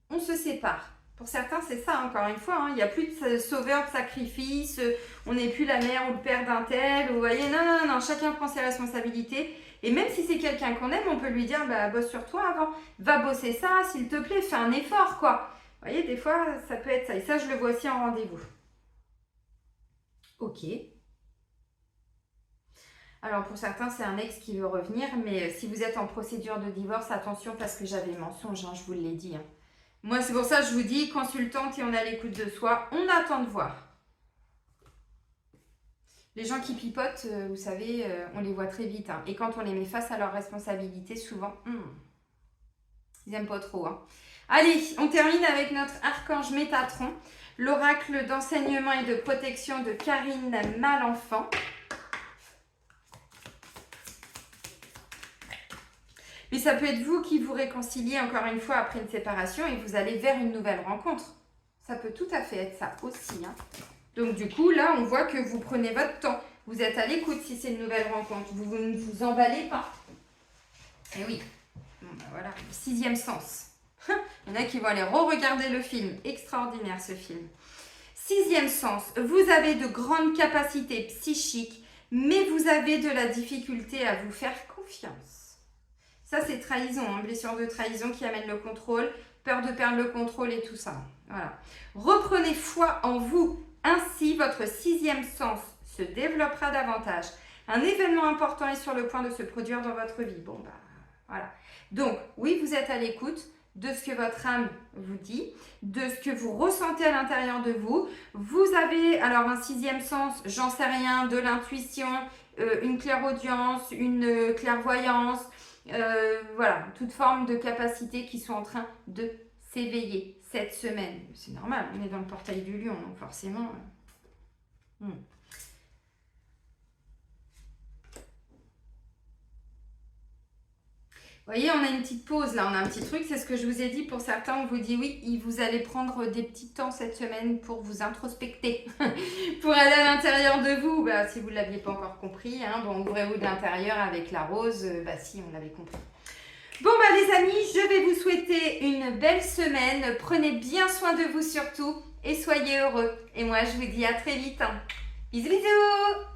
on se sépare. Pour certains, c'est ça, encore une fois. Hein. Il n'y a plus de sauveur, de sacrifice. On n'est plus la mère ou le père d'un tel. Vous voyez, non. Chacun prend ses responsabilités. Et même si c'est quelqu'un qu'on aime, on peut lui dire, bah, bosse sur toi avant. Va bosser ça, s'il te plaît, fais un effort, quoi. Vous voyez, des fois, ça peut être ça. Et ça, je le vois aussi en rendez-vous. Ok. Alors pour certains, c'est un ex qui veut revenir, mais si vous êtes en procédure de divorce, attention parce que j'avais mensonge, hein, je vous l'ai dit. Hein. Moi, c'est pour ça que je vous dis, consultante et on est à l'écoute de soi, on attend de voir. Les gens qui pipotent, vous savez, on les voit très vite. Hein. Et quand on les met face à leurs responsabilités, souvent, ils n'aiment pas trop. Hein. Allez, on termine avec notre archange Métatron, l'oracle d'enseignement et de protection de Karine Malenfant. Mais ça peut être vous qui vous réconciliez encore une fois après une séparation et vous allez vers une nouvelle rencontre. Ça peut tout à fait être ça aussi. Hein. Donc du coup, là, on voit que vous prenez votre temps. Vous êtes à l'écoute si c'est une nouvelle rencontre. Vous ne vous emballez pas. Et oui. Bon, bah voilà, le 6e sens. Il y en a qui vont aller re-regarder le film. Extraordinaire ce film. 6e sens. Vous avez de grandes capacités psychiques, mais vous avez de la difficulté à vous faire confiance. Ça, c'est trahison, hein, blessure de trahison qui amène le contrôle, peur de perdre le contrôle et tout ça. Voilà. Reprenez foi en vous. Ainsi, votre 6e sens se développera davantage. Un événement important est sur le point de se produire dans votre vie. Bon, bah, voilà. Donc, oui, vous êtes à l'écoute de ce que votre âme vous dit, de ce que vous ressentez à l'intérieur de vous. Vous avez, alors, un 6e sens, j'en sais rien, de l'intuition, une clairaudience, une clairvoyance, voilà, toute forme de capacité qui sont en train de s'éveiller cette semaine. C'est normal, on est dans le portail du lion, donc forcément. Vous voyez, on a une petite pause là, on a un petit truc, c'est ce que je vous ai dit. Pour certains, on vous dit oui, vous allez prendre des petits temps cette semaine pour vous introspecter, pour aller à l'intérieur de vous. Bah, si vous ne l'aviez pas encore compris, hein, bon, ouvrez-vous de l'intérieur avec la rose. Bah si, on l'avait compris. Bon, bah les amis, je vais vous souhaiter une belle semaine. Prenez bien soin de vous surtout et soyez heureux. Et moi, je vous dis à très vite. Hein. Bisous, bisous!